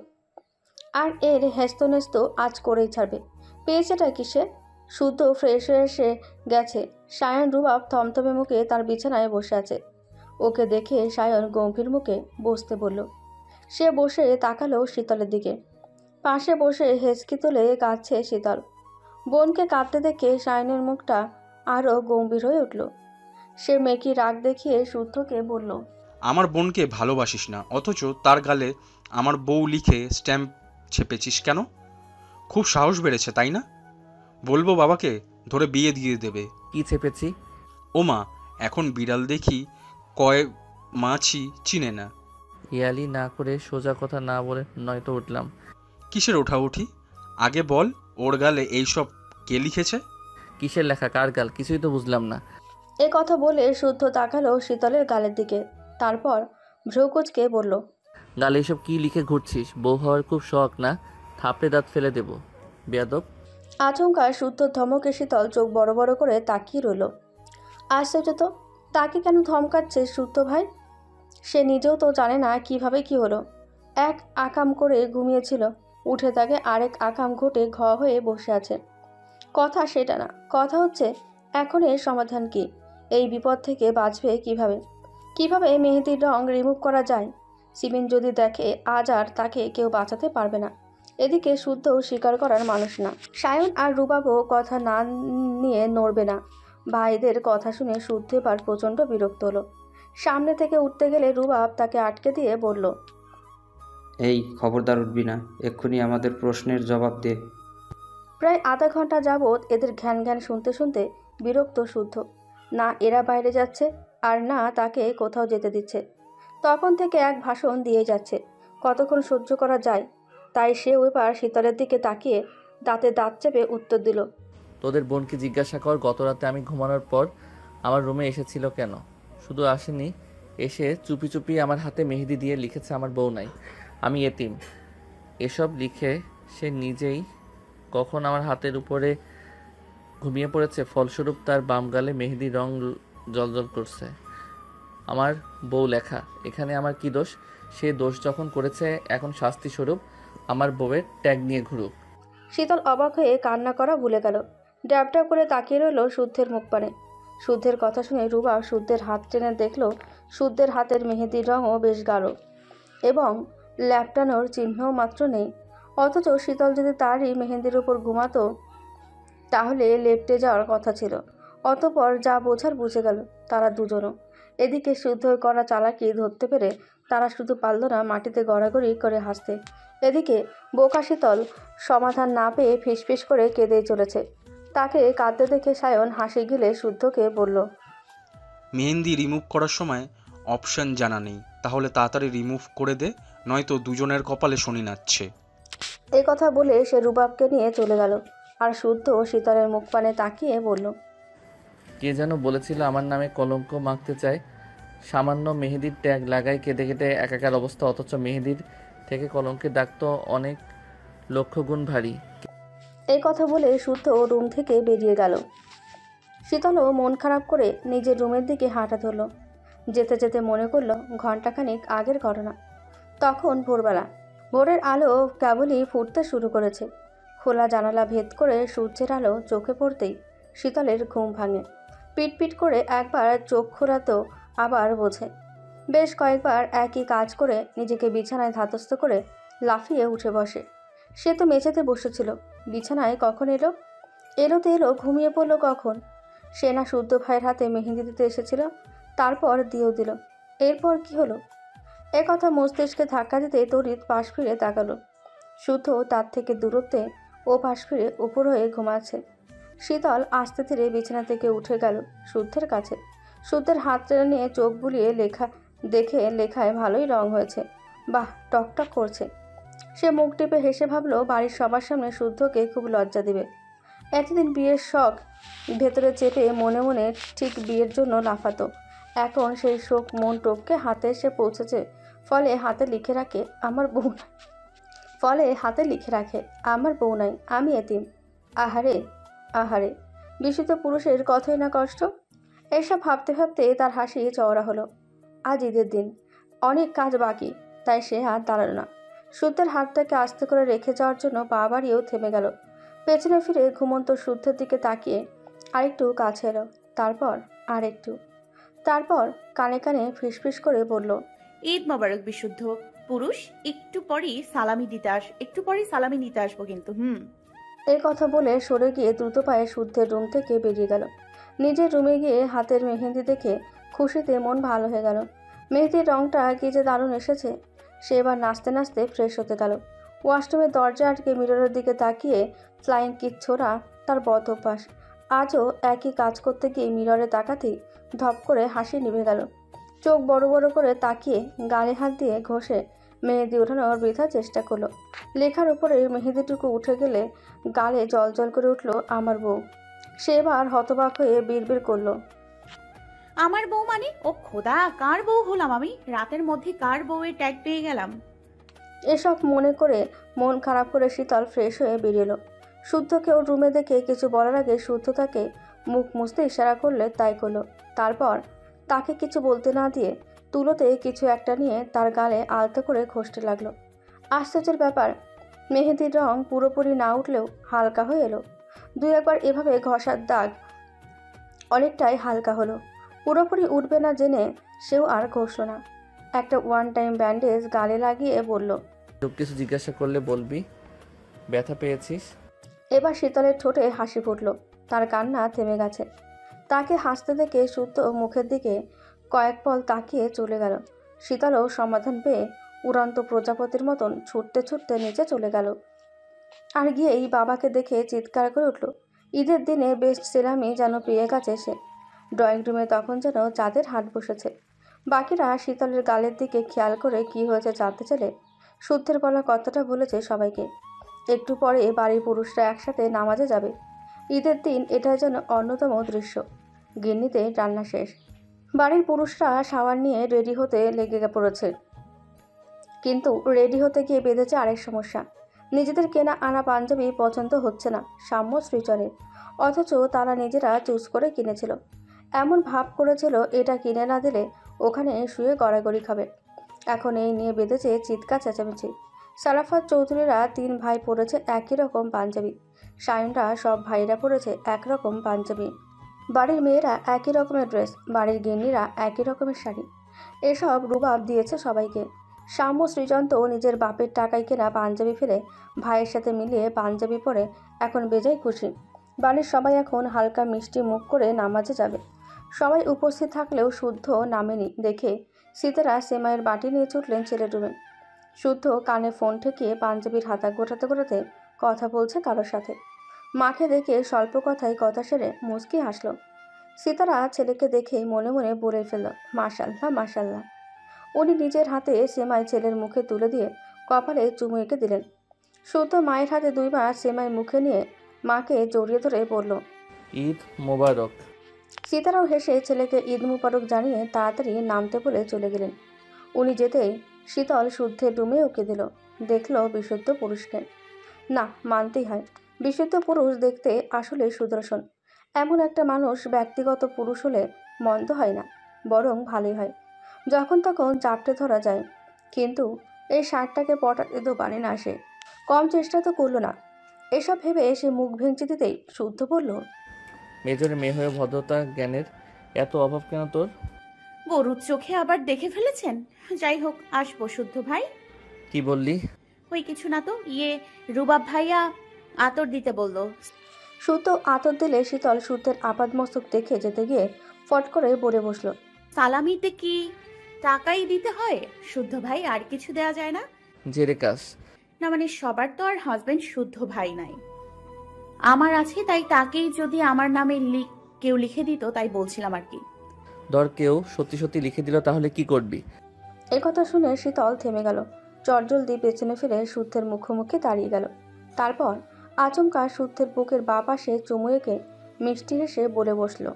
Speaker 3: আর এর হেস্তনেস্ত আজ করেই ছাড়বে। পেয়েছেটা কিসে? শুদ্ধ ফ্রেশ হয়ে এসে গেছে। সায়ন রুবাব থমথমে মুখে তার বিছানায় বসে আছে। ওকে দেখে সায়ন গম্ভীর মুখে বসতে বলল। সে বসে তাকালো শীতলের দিকে। পাশে বসে হেঁচকি তুলে কাঁদছে শীতল। বোনকে কাঁদতে দেখে সায়নের মুখটা আরও গম্ভীর হয়ে উঠল। সে মেকি রাগ দেখিয়ে শুদ্ধকে বলল,
Speaker 1: আমার বোনকে ভালোবাসিস না, অথচ তার গালে আমার বউ লিখে স্ট্যাম্প ছেপেছিস কেন? খুব সাহস বেড়েছে তাই না? বলবো বাবাকে, ধরে বিয়ে দিয়ে দেবে।
Speaker 6: কি চেপেছি?
Speaker 1: ওমা, এখন বিড়াল দেখি কয় মাছি চিনে না।
Speaker 6: ইয়ালি না করে সোজা কথা না বলে নয়তো উঠলাম।
Speaker 1: কিসের ওঠাউঠি? আগে বল, ওর গালে এইসব কে লিখেছে?
Speaker 6: কিসের লেখা, কার গাল, কিছুই তো বুঝলাম না।
Speaker 3: এ কথা বলে শুদ্ধ তাকালো শীতলের গালের দিকে, তারপর ভ্রুকুচকে বলল,
Speaker 6: গালে এসব কি লিখে ঘুরছিস? বউ হওয়ার খুব শখ না? থাপড়ে দাঁত ফেলে দেব বেয়াদব।
Speaker 3: আচমকা শুদ্ধ ধমকে শীতল চোখ বড় বড় করে তাকিয়ে রইল। আশ্চর্য তো, তাকে কেন ধমকাচ্ছে শুদ্ধ ভাই? সে নিজেও তো জানে না কিভাবে কি হলো। এক আকাম করে ঘুমিয়েছিল, উঠে তাকে আরেক আকাম ঘটে ঘ হয়ে বসে আছে। কথা সেটা না, কথা হচ্ছে এখন এর সমাধান কি? এই বিপদ থেকে বাঁচবে কিভাবে? কিভাবে মেহেদির রং রিমুভ করা যায়? সিমিন যদি দেখে আজ আর তাকে কেউ বাঁচাতে পারবে না। এদিকে শুদ্ধও স্বীকার করার মানুষ না। সায়ন আর রুবাবও কথা না নিয়ে নড়বে না। ভাইদের কথা শুনে শুদ্ধ এবার প্রচণ্ড বিরক্ত হলো। সামনে থেকে উঠতে গেলে রুবাব তাকে আটকে দিয়ে বলল,
Speaker 11: এই খবরদার উঠবি না, এক্ষুনি আমাদের প্রশ্নের জবাব দে।
Speaker 3: প্রায় আধা ঘন্টা যাবৎ এদের ঘ্যান ঘ্যান শুনতে শুনতে বিরক্ত শুদ্ধ। না এরা বাইরে যাচ্ছে আর না তাকে কোথাও যেতে দিচ্ছে। তখন থেকে এক ভাষণ দিয়ে যাচ্ছে, কতক্ষণ সহ্য করা যায়। তাই সে এবার শীতলের দিকে তাকিয়ে দাঁতে দাঁত চেপে উত্তর দিল,
Speaker 6: তোদের বোনকে জিজ্ঞাসা কর গত রাতে আমি ঘুমানোর পর আমার রুমে এসেছিল কেন। শুধু আসেনি, এসে চুপি চুপি আমার হাতে মেহেদি দিয়ে লিখেছে আমার বউ নাই, আমি এতিম। এসব লিখে সে নিজেই কখন আমার হাতের উপরে ঘুমিয়ে পড়েছে, ফলস্বরূপ তার বাম গালে মেহেদি রং জ্বলজ্বল করছে। আমার বউ লেখা, এখানে আমার কি দোষ? সে দোষ যখন করেছে এখন শাস্তিস্বরূপ আমার বউয়ের ট্যাগ নিয়ে ঘুরুক।
Speaker 3: শীতল অবাক হয়ে কান্না করা ভুলে গেল। ড্যাবড্যাব করে তাকিয়ে রইল শুদ্ধের মুখ পানে। শুদ্ধের কথা শুনে রুবা শুদ্ধের হাত টেনে দেখল শুদ্ধের হাতের মেহেদির রঙও বেশ গাঢ় এবং ল্যাপটানোর চিহ্নও মাত্র নেই। অথচ শীতল যদি তারই মেহেদির উপর ঘুমাতো তাহলে লেপ্টে যাওয়ার কথা ছিল। অতঃপর যা বোঝার বুঝে গেল তারা দুজনও। এদিকে শুদ্ধর করা চালাকি ধরতে পেরে তারা শুধু পারল না মাটিতে গড়াগড়ি করে হাসতে। এদিকে বোকা শীতল সমাধান না পেয়ে ফিসফিস করে কেঁদেই চলেছে। তাকে কাঁদতে দেখে সায়ন হাসি গিলে শুদ্ধকে বলল,
Speaker 1: মেহেন্দি রিমুভ করার সময় অপশন জানা নেই, তাহলে তাড়াতাড়ি রিমুভ করে দে, নয়তো দুজনের কপালে শনি নাচছে।
Speaker 3: এই কথা বলে সে রুবাবকে নিয়ে চলে গেল। আর শুদ্ধ শীতলের মুখ পানে তাকিয়ে বলল,
Speaker 6: কে যেন বলেছিল আমার নামে কলঙ্ক মাখতে চায়, সামান্য মেহেদির ট্যাগ লাগায় কেঁদে কেটে একাকার অবস্থা, অথচ মেহেদির থেকে কলঙ্কের দাগ তো অনেক লক্ষ গুণ ভারী।
Speaker 3: এই কথা বলে শুদ্ধ রুম থেকে বেরিয়ে গেল। শীতলও মন খারাপ করে নিজের রুমের দিকে হাঁটা ধরল। যেতে যেতে মনে করল ঘণ্টাখানিক আগের ঘটনা। তখন ভোরবেলা, ভোরের আলো কেবলই ফুটতে শুরু করেছে। খোলা জানালা ভেদ করে সূর্যের আলো চোখে পড়তেই শীতলের ঘুম ভাঙে। পিটপিট করে একবার চোখ খোলাতো আবার বোঝে। বেশ কয়েকবার একই কাজ করে নিজেকে বিছানায় ধাতস্থ করে লাফিয়ে উঠে বসে। সে তো মেঝেতে বসেছিল, বিছানায় কখন এলো? এলো তো এলো, ঘুমিয়ে পড়লো কখন? সে না শুদ্ধ ভাইয়ের হাতে মেহেন্দি দিতে এসেছিল, তারপর দিয়েও দিল। এরপর কি হলো? একথা মস্তিষ্কে ধাক্কা দিতে তড়িৎ পাশ ফিরে তাকালো। শুদ্ধ তার থেকে দূরত্বে ও পাশ ফিরে উপর হয়ে ঘুমাচ্ছে। শীতল আস্তে ধীরে বিছানা থেকে উঠে গেল শুদ্ধের কাছে। শুদ্ধের হাত টেনে নিয়ে চোখ বুলিয়ে দেখে লেখায় ভালোই রং হয়েছে, বাহ টকটক করছে। সে মুখ টিপে হেসে ভাবলো বাড়ির সবার সামনে শুদ্ধকে খুব লজ্জা দিবে। এতদিন বিয়ের শখ ভেতরে চেপে মনে মনে ঠিক বিয়ের জন্য লাফাতো, এখন সেই শোক মন টপকে হাতে এসে পৌঁছেছে। ফলে হাতে লিখে রাখে আমার বউ নাই, আমি এতিম। আহারে আহারে, বিশুদ্ধ পুরুষের কতই না কষ্ট। এসব ভাবতে ভাবতে তার হাসি চওড়া হলো। আজ ঈদের দিন, অনেক কাজ বাকি, তাই সে আর দাঁড়ালো না। শুদ্ধের হাতটাকে আস্তে করে রেখে যাওয়ার জন্য পা বাড়িয়েও থেমে গেল। পেছনে ফিরে ঘুমন্ত শুদ্ধের দিকে তাকিয়ে আরেকটু কাছে এলো, তারপর আরেকটু, তারপর কানে কানে ফিসফিস করে বলল,
Speaker 10: ঈদ মোবারক বিশুদ্ধ পুরুষ, একটু পরেই সালামি নিতে আসবো কিন্তু।
Speaker 3: এই কথা বলে সরে গিয়ে দ্রুত পায়ে শুদ্ধের রুম থেকে বেরিয়ে গেল। নিজের রুমে গিয়ে হাতের মেহেন্দি দেখে খুশিতে মন ভালো হয়ে গেল। মেহেদির রংটা কি যে দারুণ এসেছে। সে এবার নাচতে নাচতে ফ্রেশ হতে গেল। ওয়াশরুমের দরজা আটকে মিররের দিকে তাকিয়ে ফ্লাইং কিস ছোড়া তার বদ অভ্যাস। আজও একই কাজ করতে গিয়ে মিররে তাকাতেই ধপ করে হাসি নিভে গেল। চোখ বড় বড় করে তাকিয়ে গালে হাত দিয়ে ঘষে মেহেদি ওঠানোর বৃথা চেষ্টা করলো। লেখার উপরে মেহেদিটুকু উঠে গেলে গালে জল জল করে উঠল আমার বউ। সে এবার হতবাক হয়ে বিড়বিড় করলো,
Speaker 10: আমার বউ মানে? ও খোদা, কার বউ হলাম আমি? রাতের মধ্যে কার বউয়ের ট্যাগ পেয়ে গেলাম?
Speaker 3: এসব মনে করে মন খারাপ করে শীতল ফ্রেশ হয়ে বেরিয়ে এলো। শুদ্ধকে ওর রুমে দেখে কিছু বলার আগে শুদ্ধ তাকে মুখ মুছতে ইশারা করলে তাই করলো। তারপর তাকে কিছু বলতে না দিয়ে তুলোতে কিছু একটা নিয়ে তার গালে আলতো করে ঘষতে লাগলো। আশ্চর্যের ব্যাপার, মেহেদির রং পুরোপুরি না উঠলেও হালকা হয়ে এলো। দুই একবার এভাবে ঘষার দাগ অনেকটাই হালকা হলো। পুরোপুরি উঠবে না জেনে সেও আর ঘষল না। একটা ওয়ান টাইম ব্যান্ডেজ গালে লাগিয়ে বলল,
Speaker 6: কিছু জিজ্ঞাসা করলে বলবি, ব্যথা পেয়েছিস?
Speaker 3: এবার শীতলের ঠোঁটে হাসি ফুটল, তার কান্না থেমে গেছে। তাকে হাসতে দেখে শুদ্ধ মুখের দিকে কয়েক পল তাকিয়ে চলে গেল। শীতলও সমাধান পেয়ে উড়ন্ত প্রজাপতির মতন ছুটতে ছুটতে নিচে চলে গেল। আর গিয়েই বাবাকে দেখে চিৎকার করে উঠল। ঈদের দিনে বেস্ট সেলামি যেন পেয়ে গেছে সে। ড্রয়িং রুমে তখন যেন চাঁদের হাট বসেছে। বাকিরা শীতলের গালের দিকে খেয়াল করে কি হয়েছে জানতে চাইলে শুদ্ধের বলা কথাটা বলেছে সবাইকে। একটু পরে বাড়ির পুরুষরা একসাথে নামাজে যাবে। ঈদের দিন এটাই যেন অন্যতম দৃশ্য। গিন্নিতে রান্না শেষ। বাড়ির পুরুষরা শাওয়ার নিয়ে রেডি হতে লেগে পড়েছে। কিন্তু রেডি হতে গিয়ে বেঁধেছে আরেক সমস্যা। নিজেদের কেনা আনা পাঞ্জাবি পছন্দ হচ্ছে না সাম্য সৃজনের, অথচ তারা নিজেরা চুজ করে কিনেছিল। এমন ভাব করেছিল এটা কিনে না দিলে ওখানে শুয়ে গড়াগড়ি খাবে। এখন এই নিয়ে বেঁধেছে চিৎকার চেঁচামেচি। সারাফাত চৌধুরীরা 3 ভাই পরেছে একই রকম পাঞ্জাবি। সায়নরা সব ভাইরা পরেছে একরকম পাঞ্জাবি। বাড়ির মেয়েরা একই রকমের ড্রেস, বাড়ির গিন্নিরা একই রকমের শাড়ি। এসব রুবাব দিয়েছে সবাইকে। সাম্য সৃজন তো নিজের বাপের টাকায় কেনা পাঞ্জাবি ফেলে ভাইয়ের সাথে মিলিয়ে পাঞ্জাবি পরে এখন বেজায় খুশি। বাড়ির সবাই এখন হালকা মিষ্টি মুখ করে নামাজে যাবে। সবাই উপস্থিত থাকলেও শুদ্ধ নামেনি দেখে সীতারা সেমাইয়ের বাটি নিয়ে ছুটলেন ছেলের রুমে। শুদ্ধ কানে ফোন ঠেকিয়ে পাঞ্জাবির হাতা গোটাতে গোটাতে কথা বলছে কারোর সাথে। মাকে দেখে স্বল্প কথায় কথা সেরে মুচকি হাসল। সীতারা ছেলেকে দেখেই মনে মনে বলে ফেলল, মাশাল্লাহ মাশাল্লাহ। উনি নিজের হাতে সেমাই ছেলের মুখে তুলে দিয়ে কপালে চুমু এঁকে দিলেন। শুদ্ধ মায়ের হাতে 2 বার সেমাই মুখে নিয়ে মাকে জড়িয়ে ধরে বলল,
Speaker 6: ঈদ মোবারক।
Speaker 3: সীতারাও হেসে ছেলেকে ঈদ মুবারক জানিয়ে তাড়াতাড়ি নামতে বলে চলে গেলেন। উনি যেতেই শীতল শুদ্ধের রুমে উঁকে দিল। দেখল বিশুদ্ধ পুরুষকে। না, মানতেই হয়, বিশুদ্ধ পুরুষ দেখতে আসলে সুদর্শন। এমন একটা মানুষ ব্যক্তিগত পুরুষ হলে মন্দ হয় না, বরং ভালোই হয়। যখন তখন চাপটে ধরা যায়। কিন্তু এই ষাটটাকে পটাতে তো পারে না সে। কম চেষ্টা তো করলো না। এসব ভেবে সে মুখ ভেঙচি দিতেই শুদ্ধ বলল,
Speaker 6: মেজরের মেয়ে হয়ে ভদ্রতা জ্ঞানের এত অভাব কেন তোর?
Speaker 10: গরুর চোখে আবার দেখে ফেলেছেন। যাই হোক, আসবো শুদ্ধ ভাই।
Speaker 6: কি বললি?
Speaker 10: ওই কিছু না তো, রুবাব ভাইয়া আতর দিতে বললো।
Speaker 3: শুদ্ধ আতর দিলে শীতল শুদ্ধের আপাদমস্তক দেখে যেতে গিয়ে ফট করে বলে বসলো,
Speaker 10: সালামিতে কি টাকাই দিতে হয় শুদ্ধ ভাই, আর কিছু দেয়া যায় না?
Speaker 6: জেরে কাজ
Speaker 10: না মানে সবার তো আর হাজবেন্ড শুদ্ধ ভাই নাই, আমার আছে, তাই তাকেই যদি আমার নামে কেউ লিখে দিত তাই বলছিলাম আর কি।
Speaker 6: ধর কেউ সত্যি সত্যি লিখে দিল তাহলে কি করবি?
Speaker 3: এই কথা শুনে শীতল থেমে গেল। চটজলদি পেছনে ফিরে শুদ্ধের মুখোমুখি দাঁড়িয়ে গেল। তারপর আচমকা শুদ্ধের বুকের বাঁ পাশে চুমু এঁকে মিষ্টি হেসে বলে বসলো,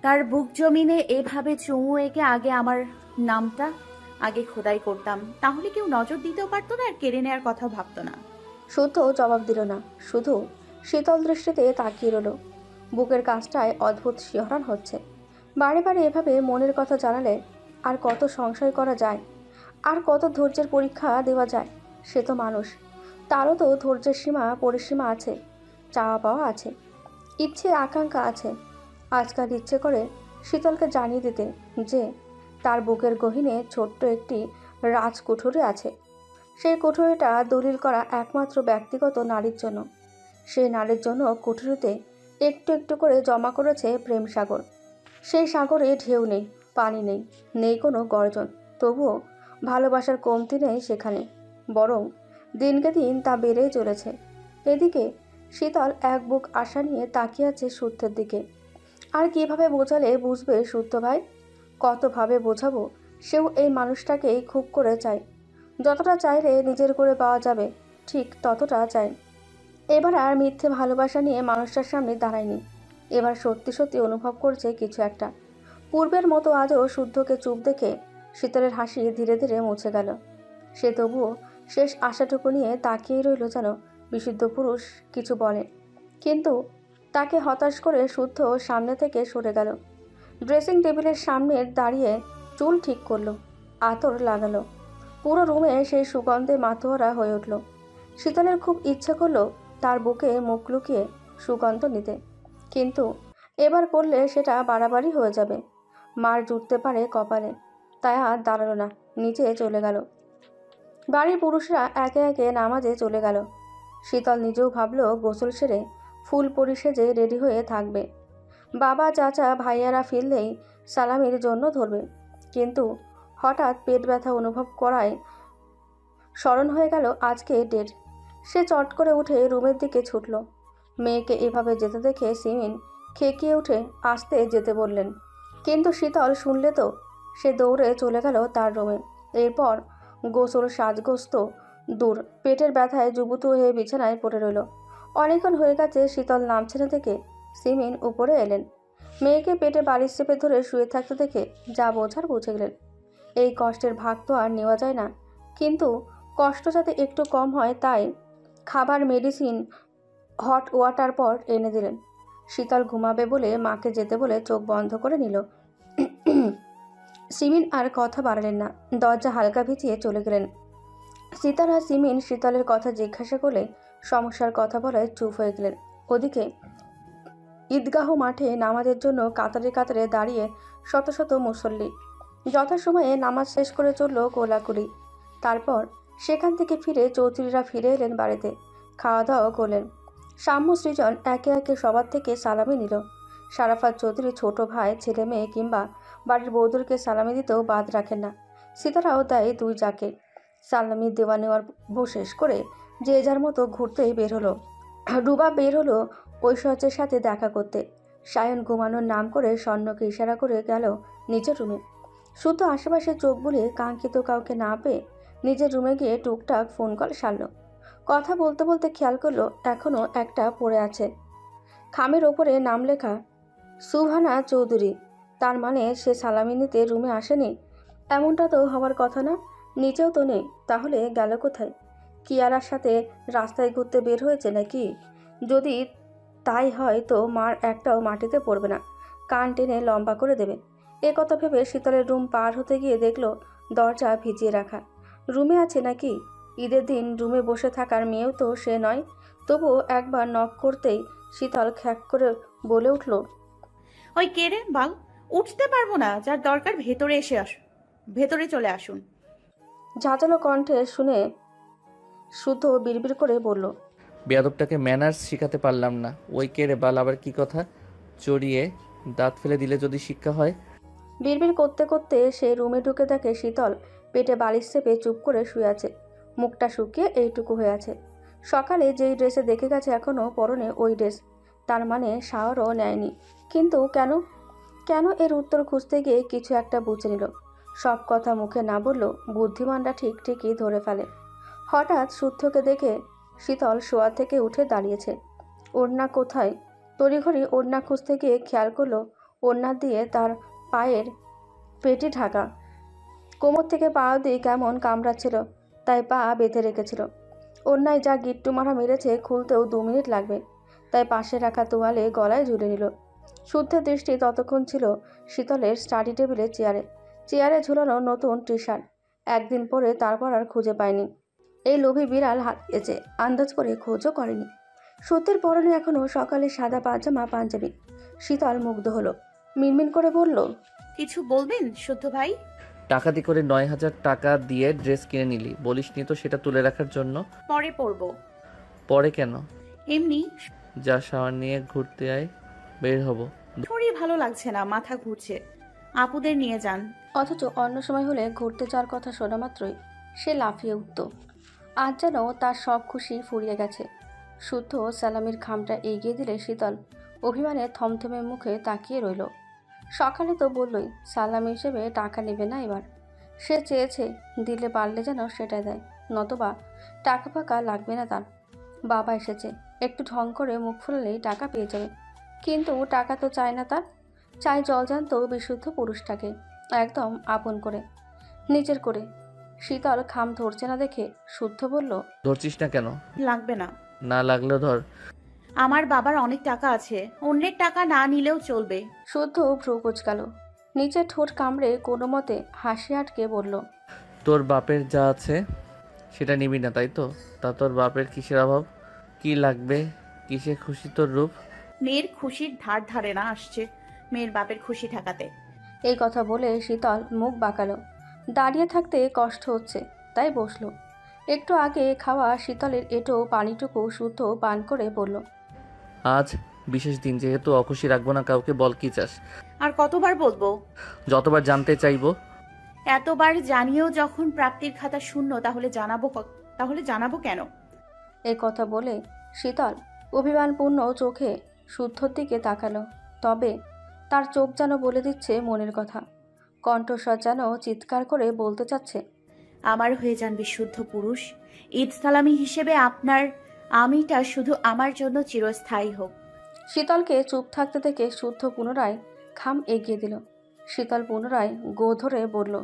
Speaker 10: তার বুক জমিনে এভাবে চুমু এঁকে আগে আমার নামটা আগে খোদাই করতাম, তাহলে কেউ নজর দিতেও পারতো না আর কেড়ে নেওয়ার কথা ভাবতো না।
Speaker 3: শুদ্ধ জবাব দিল না, শুধু শীতল দৃষ্টিতে তাকিয়ে রইল। বুকের কাছটায় অদ্ভুত শিহরণ হচ্ছে। বারে বারে এভাবে মনের কথা জানালে আর কত সংশয় করা যায়, আর কত ধৈর্যের পরীক্ষা দেওয়া যায়। সে তো মানুষ, তারও তো ধৈর্যের সীমা পরিসীমা আছে, চাওয়া পাওয়া আছে, ইচ্ছে আকাঙ্ক্ষা আছে। আজকাল ইচ্ছে করে শীতলকে জানিয়ে দিতে যে তার বুকের গহীনে ছোট্ট একটি রাজকুঠুরি আছে। সেই কুঠুরিটা দলিল করা একমাত্র ব্যক্তিগত নারীর জন্য। সেই নারীর জন্য কুঠুরিতে একটু একটু করে জমা করেছে প্রেম সাগর। সেই সাগরে ঢেউ নেই, পানি নেই, নেই কোনো গর্জন, তবুও ভালোবাসার কমতি নেই সেখানে, বরং দিনকে দিন তা বেড়েই চলেছে। এদিকে শীতল এক বুক আশা নিয়ে তাকিয়ে আছে শুদ্ধের দিকে। আর কিভাবে বোঝালে বুঝবে শুদ্ধ ভাই? কতভাবে বোঝাবো, সেও এই মানুষটাকেই খুব করে চায়। যতটা চাইলে নিজের করে পাওয়া যাবে ঠিক ততটা চায়। এবার আর মিথ্যে ভালোবাসা নিয়ে মানুষটার সামনে দাঁড়ায়নি। এবার সত্যি সত্যি অনুভব করছে কিছু একটা। পূর্বের মতো আজও শুদ্ধকে চুপ দেখে শীতলের হাসি ধীরে ধীরে মুছে গেল। সে তবুও শেষ আশাটুকু নিয়ে তাকিয়ে রইল যেন বিশুদ্ধ পুরুষ কিছু বলে। কিন্তু তাকে হতাশ করে শুদ্ধ সামনে থেকে সরে গেল। ড্রেসিং টেবিলের সামনে দাঁড়িয়ে চুল ঠিক করলো, আতর লাগালো। পুরো রুমে সেই সুগন্ধে মাতোয়ারা হয়ে উঠল। শীতলের খুব ইচ্ছে করলো তার বুকে মুখ লুকিয়ে সুগন্ধ নিতে, কিন্তু এবার করলে সেটা বাড়াবাড়ি হয়ে যাবে, মার জুটতে পারে কপালে। তাই আর দাঁড়ালো না, নিচে চলে গেল। বাড়ির পুরুষরা একে একে নামাজে চলে গেল। শীতল নিজেও ভাবলো গোসল সেরে ফুল পরি সেজে রেডি হয়ে থাকবে। বাবা চাচা ভাইয়ারা ফিরলেই সালামির জন্য ধরবে, কিন্তু হঠাৎ পেট ব্যথা অনুভব করায় স্মরণ হয়ে গেল আজকে ডেট। সে চট করে উঠে রুমের দিকে ছুটল। মেয়েকে এভাবে যেতে দেখে সিমিন খেকিয়ে উঠে আসতে যেতে বললেন, কিন্তু শীতল শুনলে তো। সে দৌড়ে চলে গেল তার রুমে। এরপর গোসল সাজগোজ তো দূর, পেটের ব্যথায় যুবতী হয়ে বিছানায় পড়ে রইল। অনেকক্ষণ হয়ে গেছে শীতল নামছে না দেখে সিমিন উপরে এলেন। মেয়েকে পেটে বালিশ চেপে ধরে শুয়ে থাকতে দেখে যা বোঝার বুঝে গেলেন। এই কষ্টের ভাগ তো আর নেওয়া যায় না, কিন্তু কষ্ট যাতে একটু কম হয় তাই খাবার, মেডিসিন, হট ওয়াটার পট এনে দিলেন। শীতল ঘুমাবে বলে মাকে যেতে বলে চোখ বন্ধ করে নিল। সিমিন আর কথা বাড়ালেন না, দরজা হালকা ভিজিয়ে চলে গেলেন। শীতল আর সিমিন শীতলের কথা জিজ্ঞাসা করলে সমস্যার কথা বলায় চুপ হয়ে গেলেন। ওদিকে ঈদগাহ মাঠে নামাজের জন্য কাতারে কাতারে দাঁড়িয়ে শত শত মুসল্লি। যথাসময়ে নামাজ শেষ করে চলল কোলাকুলি। তারপর সেখান থেকে ফিরে চৌধুরীরা ফিরে এলেন বাড়িতে, খাওয়া দাওয়া করলেন। সাম্য সৃজন একে একে সবার থেকে সালামি নিল। শারাফাত চৌধুরী ছোট ভাই, ছেলে মেয়ে কিংবা বাড়ির বৌদুরকে সালামি দিতেও বাদ রাখেন না। সীতারাও দেয় দুই যাকে। সালামি দেওয়া নেওয়ার শেষ করে যে যার মতো ঘুরতেই বের হলো। রুবা বের হলো ঐশ্বর্যের সাথে দেখা করতে। সায়ন ঘুমানোর নাম করে স্বর্ণকে ইশারা করে গেল নিজের রুমে। শুধু আশেপাশে চোখ বুলিয়ে কাঙ্ক্ষিত কাউকে না পেয়ে নিজের রুমে গিয়ে টুকটাক ফোন কল সারল। কথা বলতে বলতে খেয়াল করলো এখনও একটা পড়ে আছে, খামের ওপরে নাম লেখা সুবহানা চৌধুরী। তার মানে সে সালামি নিতে রুমে আসেনি? এমনটা তো হওয়ার কথা না, নিচেও তো নেই। তাহলে গেল কোথায়? কিয়ারার সাথে রাস্তায় ঘুরতে বের হয়েছে নাকি? যদি তাই হয় তো মার একটাও মাটিতে পড়বে না, কান টেনে লম্বা করে দেবে। এ কথা ভেবে শীতলের রুম পার হতে গিয়ে দেখলো দরজা ভিজিয়ে রাখা। রুমে আছে নাকি? ঈদের দিন রুমে বসে থাকার মেয়েও তো সে নয়। তবুও একবার নক করতেই শীতল খ্যাক করে বলে উঠল,
Speaker 10: ওই কে রে বাল? উঠতে পারবো না, যার দরকার ভেতরে এসে আসুন, ভেতরে চলে আসুন।
Speaker 3: ঝাঁঝালো কণ্ঠে শুনে শুদ্ধ বিড়বিড় করে বলল,
Speaker 6: বেয়াদবটাকে ম্যানার্স শিখাতে পারলাম না। ওই কে রে বাল, আবার কি কথা? চড়িয়ে দাঁত ফেলে দিলে যদি শিক্ষা হয়।
Speaker 3: বিড়বিড় করতে করতে সে রুমে ঢুকে দেখে শীতল পেটে বালিশ চেপে চুপ করে শুয়ে আছে। মুখটা শুকিয়ে এইটুকু হয়ে আছে। সকালে যেই ড্রেসে দেখে গেছে এখনও পরনে ওই ড্রেস। তার মানে শাওয়ারও নেয়নি। কিন্তু কেন? কেন এর উত্তর খুঁজতে গিয়ে কিছু একটা বুঝে নিল। সব কথা মুখে না বললেও বুদ্ধিমানরা ঠিকই ধরে ফেলে। হঠাৎ শুদ্ধকে দেখে শীতল শোয়া থেকে উঠে দাঁড়িয়েছে। ওড়না কোথায়? তড়িঘড়ি ওড়না খুঁজতে গিয়ে খেয়াল করলো ওড়না দিয়ে তার পায়ের পেটি ঢাকা। কোমর থেকে পা অবধি কেমন কামড়াচ্ছিল, তাই পা বেঁধে রেখেছিল। ওড়নায় যা গিট্টু মারা মেরেছে খুলতেও 2 মিনিট লাগবে, তাই পাশে রাখা তোয়ালে গলায় ঝুলে নিল। শুদ্ধের দৃষ্টি ততক্ষণ ছিল শীতলের স্টাডি টেবিলের চেয়ারে ঝুলানো নতুন টি শার্ট। একদিন পরে তারপর আর খুঁজে পায়নি। এই লোভী বিড়াল হারিয়েছে, আন্দাজ করে খোঁজও করেনি। সত্যের পরনে এখনও সকালে সাদা পাজামা পাঞ্জাবি। শীতল মুগ্ধ হলো, মিনমিন করে বলল,
Speaker 10: কিছু বলবেন শুদ্ধ ভাই?
Speaker 6: টাকাতি করে 9,000 টাকা দিয়ে ড্রেস কিনে নিলি, বলিসনি তো সেটা তুলে রাখার জন্য?
Speaker 10: পরে পরবো।
Speaker 6: পরে কেন?
Speaker 10: এমনি।
Speaker 6: যা শাওয়ার নিয়ে ঘুরতে আয়, বের হব।
Speaker 10: শরীর ভালো লাগছে না, মাথা ঘুরছে, আপুদের নিয়ে যান।
Speaker 3: অথচ অন্য সময় হলে ঘুরতে যাওয়ার কথা শোনা মাত্রই সে লাফিয়ে উঠত। আজ যেন তার সব খুশি ফুরিয়ে গেছে। শুদ্ধ সালামির খামটা এগিয়ে দিলে শীতল অভিমানে থমথমে মুখে তাকিয়ে রইল। সকালে তো বললই সালামি হিসেবে টাকা নেবে না এবার। সে চেয়েছে দিলে পারলে যেন সেটা দেয়, নতবা টাকা ফাঁকা লাগবে না তার। বাবা এসেছে, একটু ঢং করে মুখ ফুললেই টাকা পেয়ে যাবে। কিন্তু টাকা তো চায় না তার, চাই জলজান্ত বিশুদ্ধ পুরুষটাকে, একদম আপন করে, নিজের করে। শীতল খাম ধরছে না দেখে শুদ্ধ বলল,
Speaker 6: ধরছিস না কেন?
Speaker 10: লাগবে না।
Speaker 6: না লাগলেও ধর।
Speaker 10: আমার বাবার অনেক টাকা আছে, অন্যের টাকা না নিলেও চলবে।
Speaker 3: শুদ্ধ ভ্রু কুচকালো, নিচে ঠোঁট কামড়ে কোনো মতে হাসি আটকে বলল,
Speaker 6: তোর বাপের যা আছে সেটা নিবি না তাই তো? তা তোর বাপের কিসের অভাব? কি লাগবে? কিসে খুশি তোর রূপ?
Speaker 10: মেয়ের খুশির ধার ধারে না আসছে মেয়ের বাপের খুশি ঠেকাতে।
Speaker 3: এই কথা বলে শীতল মুখ বাঁকালো। দাঁড়িয়ে থাকতে কষ্ট হচ্ছে তাই বসলো। একটু আগে খাওয়া শীতলের এঁটো পানিটুকু শুদ্ধ পান করে বলল,
Speaker 6: আজ বিশেষ দিন, যেহেতু অখুশি রাখবো না কাউকে। বল কি চাস?
Speaker 10: আর কতবার বলবো?
Speaker 6: যতবার জানতে চাইবো।
Speaker 10: এতবার জানিয়েও যখন প্রাপ্তির খাতা শূন্য, তাহলে জানাবো কেন?
Speaker 3: এই কথা বলে শীতল অভিমানপূর্ণ চোখে শুদ্ধর দিকে তাকালো। তবে তার চোখ যেন বলে দিচ্ছে মনের কথা। কণ্ঠস্বর যেন চিৎকার করে বলতে চাচ্ছে,
Speaker 10: আমার হয়ে যান বিশুদ্ধ পুরুষ। ঈদ সালামি হিসেবে আপনার আমিটা শুধু আমার জন্য চিরস্থায়ী হোক।
Speaker 3: শীতলকে চুপ থাকতে দেখে শুদ্ধ পুনরায় খাম এগিয়ে দিল। শীতল পুনরায় গো ধরে বলল,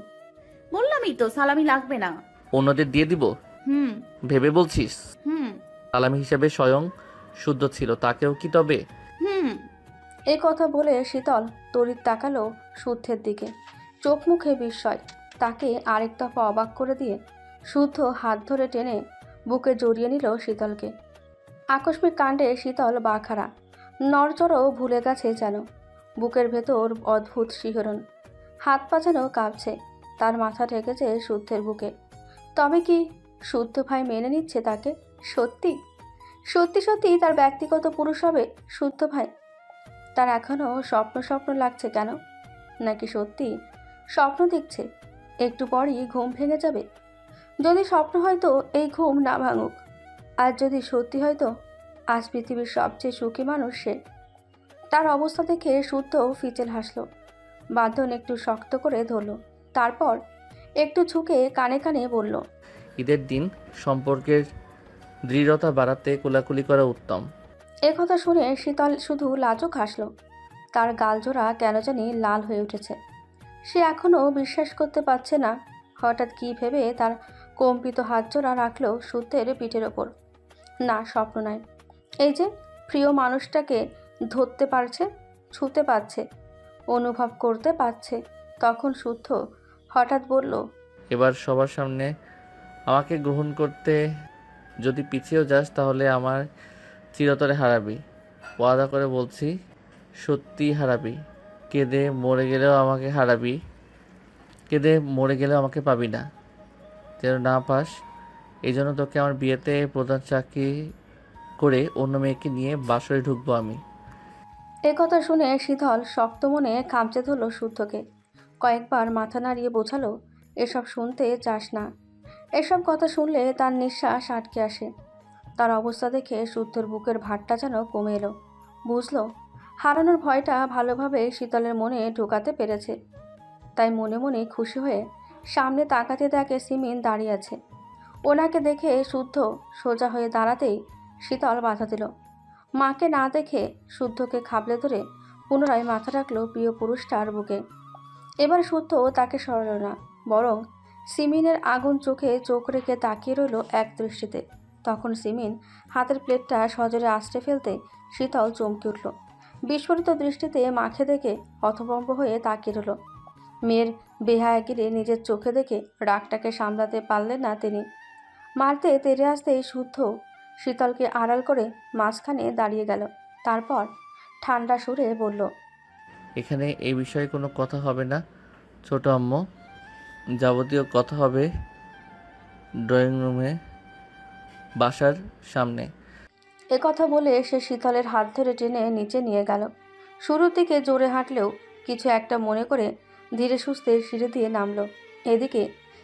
Speaker 10: বললামই তো সালামি লাগবে না।
Speaker 6: অন্যদের দিয়ে দিব
Speaker 10: হুম
Speaker 6: ভেবে বলছিস?
Speaker 10: হুম
Speaker 6: সালামি হিসেবে স্বয়ং শুদ্ধ ছিল, তাকেও কি তবে?
Speaker 10: হুম
Speaker 3: এই কথা বলে শীতল তড়িৎ তাকালো শুদ্ধের দিকে, চোখ মুখে বিস্ময়। তাকে আরেক দফা অবাক করে দিয়ে শুদ্ধ হাত ধরে টেনে বুকে জড়িয়ে নিল শীতলকে। আকস্মিক কাণ্ডে শীতল বাখারা, নড়চড়ও ভুলে গেছে যেন। বুকের ভেতর অদ্ভুত শিহরণ, হাত পা যেন কাঁপছে। তার মাথা ঠেকেছে শুদ্ধের বুকে। তবে কি শুদ্ধ ভাই মেনে নিচ্ছে তাকে? সত্যি সত্যি সত্যি তার ব্যক্তিগত পুরুষ হবে শুদ্ধ ভাই? তার এখনও স্বপ্ন স্বপ্ন লাগছে কেন? নাকি সত্যি স্বপ্ন দেখছে? একটু পরই ঘুম ভেঙে যাবে। যদি স্বপ্ন হয়তো এই ঘুম না ভাঙুক, আর যদি সত্যি হয়তো আজ পৃথিবীর সবচেয়ে সুখী মানুষ সে। তার অবস্থা দেখে শুদ্ধ ফিচেল হাসল। বাঁধন একটু শক্ত করে ধরল, তারপর একটু ঝুঁকে কানে কানে বলল,
Speaker 6: ঈদের দিন সম্পর্কের দৃঢ়তা বাড়াতে কোলাকুলি করা উত্তম।
Speaker 3: কথা শুনে শীতল শুধু লাজুক হাসল। তার গালজোড়া কেন জানি লাল হয়ে উঠেছে। সে এখনও বিশ্বাস করতে পারছে না। হঠাৎ কী ভেবে তার কম্পিত হাতজোড়া রাখল শুদ্ধের পিঠের ওপর। না, স্বপ্ন নয়, এই যে প্রিয় মানুষটাকে ধরতে পারছে, ছুঁতে পারছে, অনুভব করতে পারছে। তখন শুদ্ধ হঠাৎ বলল,
Speaker 6: এবার সবার সামনে আমাকে গ্রহণ করতে যদি পিছিয়েও যাস তাহলে আমার চিরতরে হারাবি। ওয়াদা করে বলছি, সত্যি হারাবি। কেঁদে মরে গেলেও আমাকে হারাবি। কেঁদে মরে গেলেও আমাকে পাবি না, যেন না পাস। এই জন্য তোকে আমার বিয়েতে প্রধান চাকরি করে অন্য মেয়েকে নিয়ে বাসরে ঢুকবো আমি।
Speaker 3: কথা শুনে শীতল শক্ত মনে খামচে ধরল শুদ্ধকে। কয়েকবার মাথা নাড়িয়ে বোঝালো, এসব শুনতে চাস না। এসব কথা শুনলে তার নিঃশ্বাস আটকে আসে। তার অবস্থা দেখে শুদ্ধর বুকের ভারটা যেন কমে এলো। বুঝলো হারানোর ভয়টা ভালোভাবে শীতলের মনে ঢোকাতে পেরেছে। তাই মনে মনে খুশি হয়ে সামনে তাকাতে দেখে সিমিন দাঁড়িয়ে আছে। ওনাকে দেখে শুদ্ধ সোজা হয়ে দাঁড়াতেই শীতল বাধা দিল। মাকে না দেখে শুদ্ধকে খাবলে ধরে পুনরায় মাথা রাখলো প্রিয় পুরুষটার বুকে। এবার শুদ্ধ তাকে সরাল না, বরং সিমিনের আগুন চোখে চোখ রেখে তাকিয়ে রইল এক দৃষ্টিতে। তখন সিমিন হাতের প্লেটটা সজোরে আঁচড়ে ফেলতে শীতল চমকে উঠল। বিস্ফোরিত দৃষ্টিতে মাকে দেখে হতভম্ব হয়ে তাকিয়ে রইল। মেয়ের বেহায়াগিরি নিজের চোখে দেখে রাগটাকে সামলাতে পারলেন না তিনি। মারতে তেড়ে আসতেই শুদ্ধ শীতলকে আড়াল করে মাঝখানে দাঁড়িয়ে গেল। তারপর ঠান্ডা সুরে বলল,
Speaker 6: এখানে এই বিষয়ে কোনো কথা হবে না ছোট আম্মু। যাবতীয় কথা হবে ড্রয়িং রুমে, বাসার সামনে।
Speaker 3: কথা বলে সে শীতলের হাত ধরে টেনে নিচে নিয়ে গেল। শুরুর দিকে জোরে হাঁটলেও কিছু একটা মনে করে ধীরে সুস্থে সিঁড়ি দিয়ে নামলো। এদিকে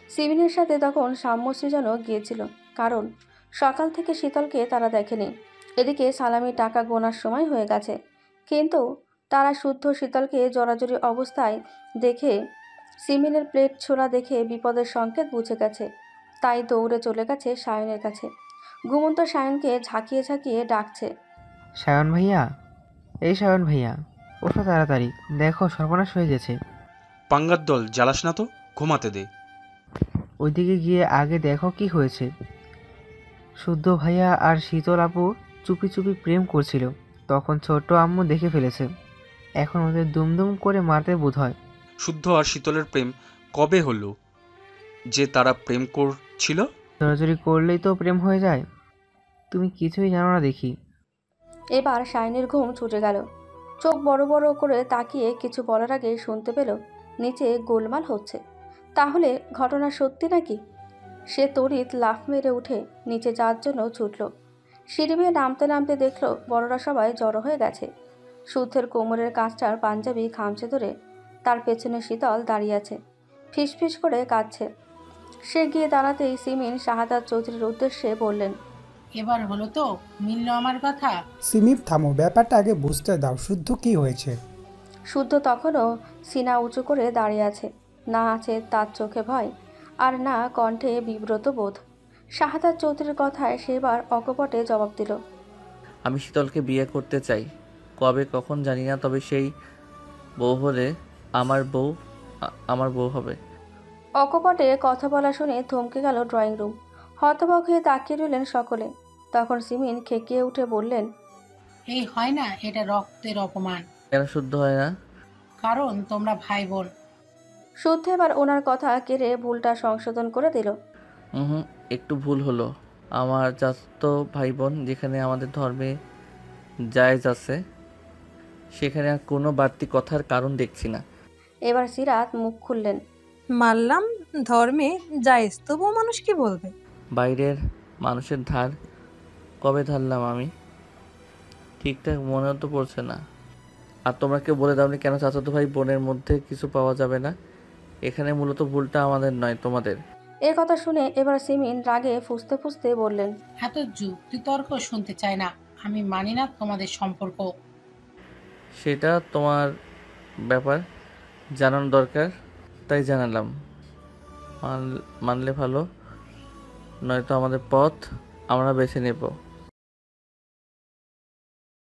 Speaker 3: সিমিনের সাথে তখন সাম্যশ্রী যেন গিয়েছিল, কারণ সকাল থেকে শীতলকে তারা দেখেনি। এদিকে সালামি টাকা গোনার সময় হয়ে গেছে, কিন্তু তারা শুদ্ধ শীতলকে জড়াজড়ি অবস্থায় দেখে সিমিনের প্লেট ছোড়া দেখে বিপদের সংকেত বুঝে গেছে। তাই দৌড়ে চলে গেছে সায়নের কাছে। ঘুমন্ত সায়নকে ঝাঁকিয়ে ঝাঁকিয়ে ডাকছে,
Speaker 9: সায়ন ভাইয়া, এই সায়ন ভাইয়া, ওঠো তাড়াতাড়ি, দেখো সর্বনাশ হয়ে গেছে।
Speaker 1: পাঙ্গার দল, জ্বালাস না তো, ঘুমাতে দে।
Speaker 9: ওইদিকে গিয়ে আগে দেখো কি হয়েছে। শুদ্ধ ভাইয়া আর শীতল আপু চুপি চুপি প্রেম করছিল, তখন ছোট্ট আম্মু দেখে ফেলেছে। এখন ওদের দুমদুম করে মারতে বোধ হয়।
Speaker 1: শুদ্ধ আর শীতলের প্রেম কবে হলো যে তারা প্রেম করছিল?
Speaker 9: জোরাজুরি করলেই তো প্রেম হয়ে যায়, তুমি কিছুই জানো না দেখি।
Speaker 3: এবার সায়নের ঘুম ছুটে গেল। চোখ বড় বড় করে তাকিয়ে কিছু বলার আগে শুনতে পেল নিচে গোলমাল হচ্ছে। তাহলে ঘটনা সত্যি নাকি? সে তড়িৎ লাফ মেরে উঠে নিচে যাওয়ার জন্য ছুটল। সিঁড়ি বেয়ে নামতে নামতে দেখল বড়রা সবাই জড়ো হয়ে গেছে। শুদ্ধের কোমরের কাছটার পাঞ্জাবি খামচে ধরে তার পেছনে শীতল দাঁড়িয়ে আছে, ফিসফিস করে কাঁদছে। সে গিয়ে দাঁড়াতেই সিমিন শাহাদাত চৌধুরীর উদ্দেশ্যে বললেন,
Speaker 4: এবার হলো তো, মিলল আমার কথা?
Speaker 5: সিমির থামো, ব্যাপারটা আগে বুঝতে দাও, শুদ্ধ কি হয়েছে?
Speaker 3: শুদ্ধ তখনও সিনা উঁচু করে দাঁড়িয়ে আছে, না আছে তার চোখে ভয় আর না কণ্ঠে বিব্রত বোধ। শাহাদাত চৌধুরীর কথায় সেবার অকপটে জবাব দিল,
Speaker 6: আমি শীতলকে বিয়ে করতে চাই, কবে কখন জানি না, তবে সেই বউ হলে আমার বউ হবে।
Speaker 3: অকপটে কথা বলা শুনে থমকে গেল ড্রয়িং রুম। হতবাক হয়ে তাকিয়ে রইলেন সকলে। তখন সিমিন খেকিয়ে উঠে বললেন,
Speaker 4: এই হয় না, এটা রক্তের অপমান।
Speaker 6: কেন শুদ্ধ হয় না?
Speaker 4: কারণ তোমরা ভাই বোন।
Speaker 3: শুদ্ধ এবার ওনার কথা কেড়ে ভুলটা সংশোধন করে দিল।
Speaker 6: হুম, একটু ভুল হলো। আমার চাচাতো ভাই বোন, যেখানে আমাদের ধর্মে জায়েজ আছে, সেখানে আর কোনো বাড়তি কথার কারণ দেখছি না।
Speaker 3: এবার সিরাত মুখ খুললেন,
Speaker 13: মানলাম ধর্মে জায়েজ, তবুও মানুষ কি বলবে?
Speaker 6: বাইরের মানুষের ধার কবে ধারলাম আমি? ঠিকঠাক মনেও তো পড়ছে না। আর তোমরা কেউ বলে দাওনি কেন চাচাতো ভাই বোনের মধ্যে কিছু পাওয়া যাবে না? এখানে মূলত ভুলটা আমাদের নয়, তোমাদের।
Speaker 3: এর কথা শুনে এবার সিমিন রাগে ফুঁসতে ফুঁসতে বললেন,
Speaker 4: এত যুক্তি তর্ক শুনতে চাই না, আমি মানি না তোমাদের সম্পর্ক।
Speaker 6: সেটা তোমার ব্যাপার, জানানো দরকার তাই জানালাম। মানলে ভালো, নয়তো আমাদের পথ আমরা বেছে নেব।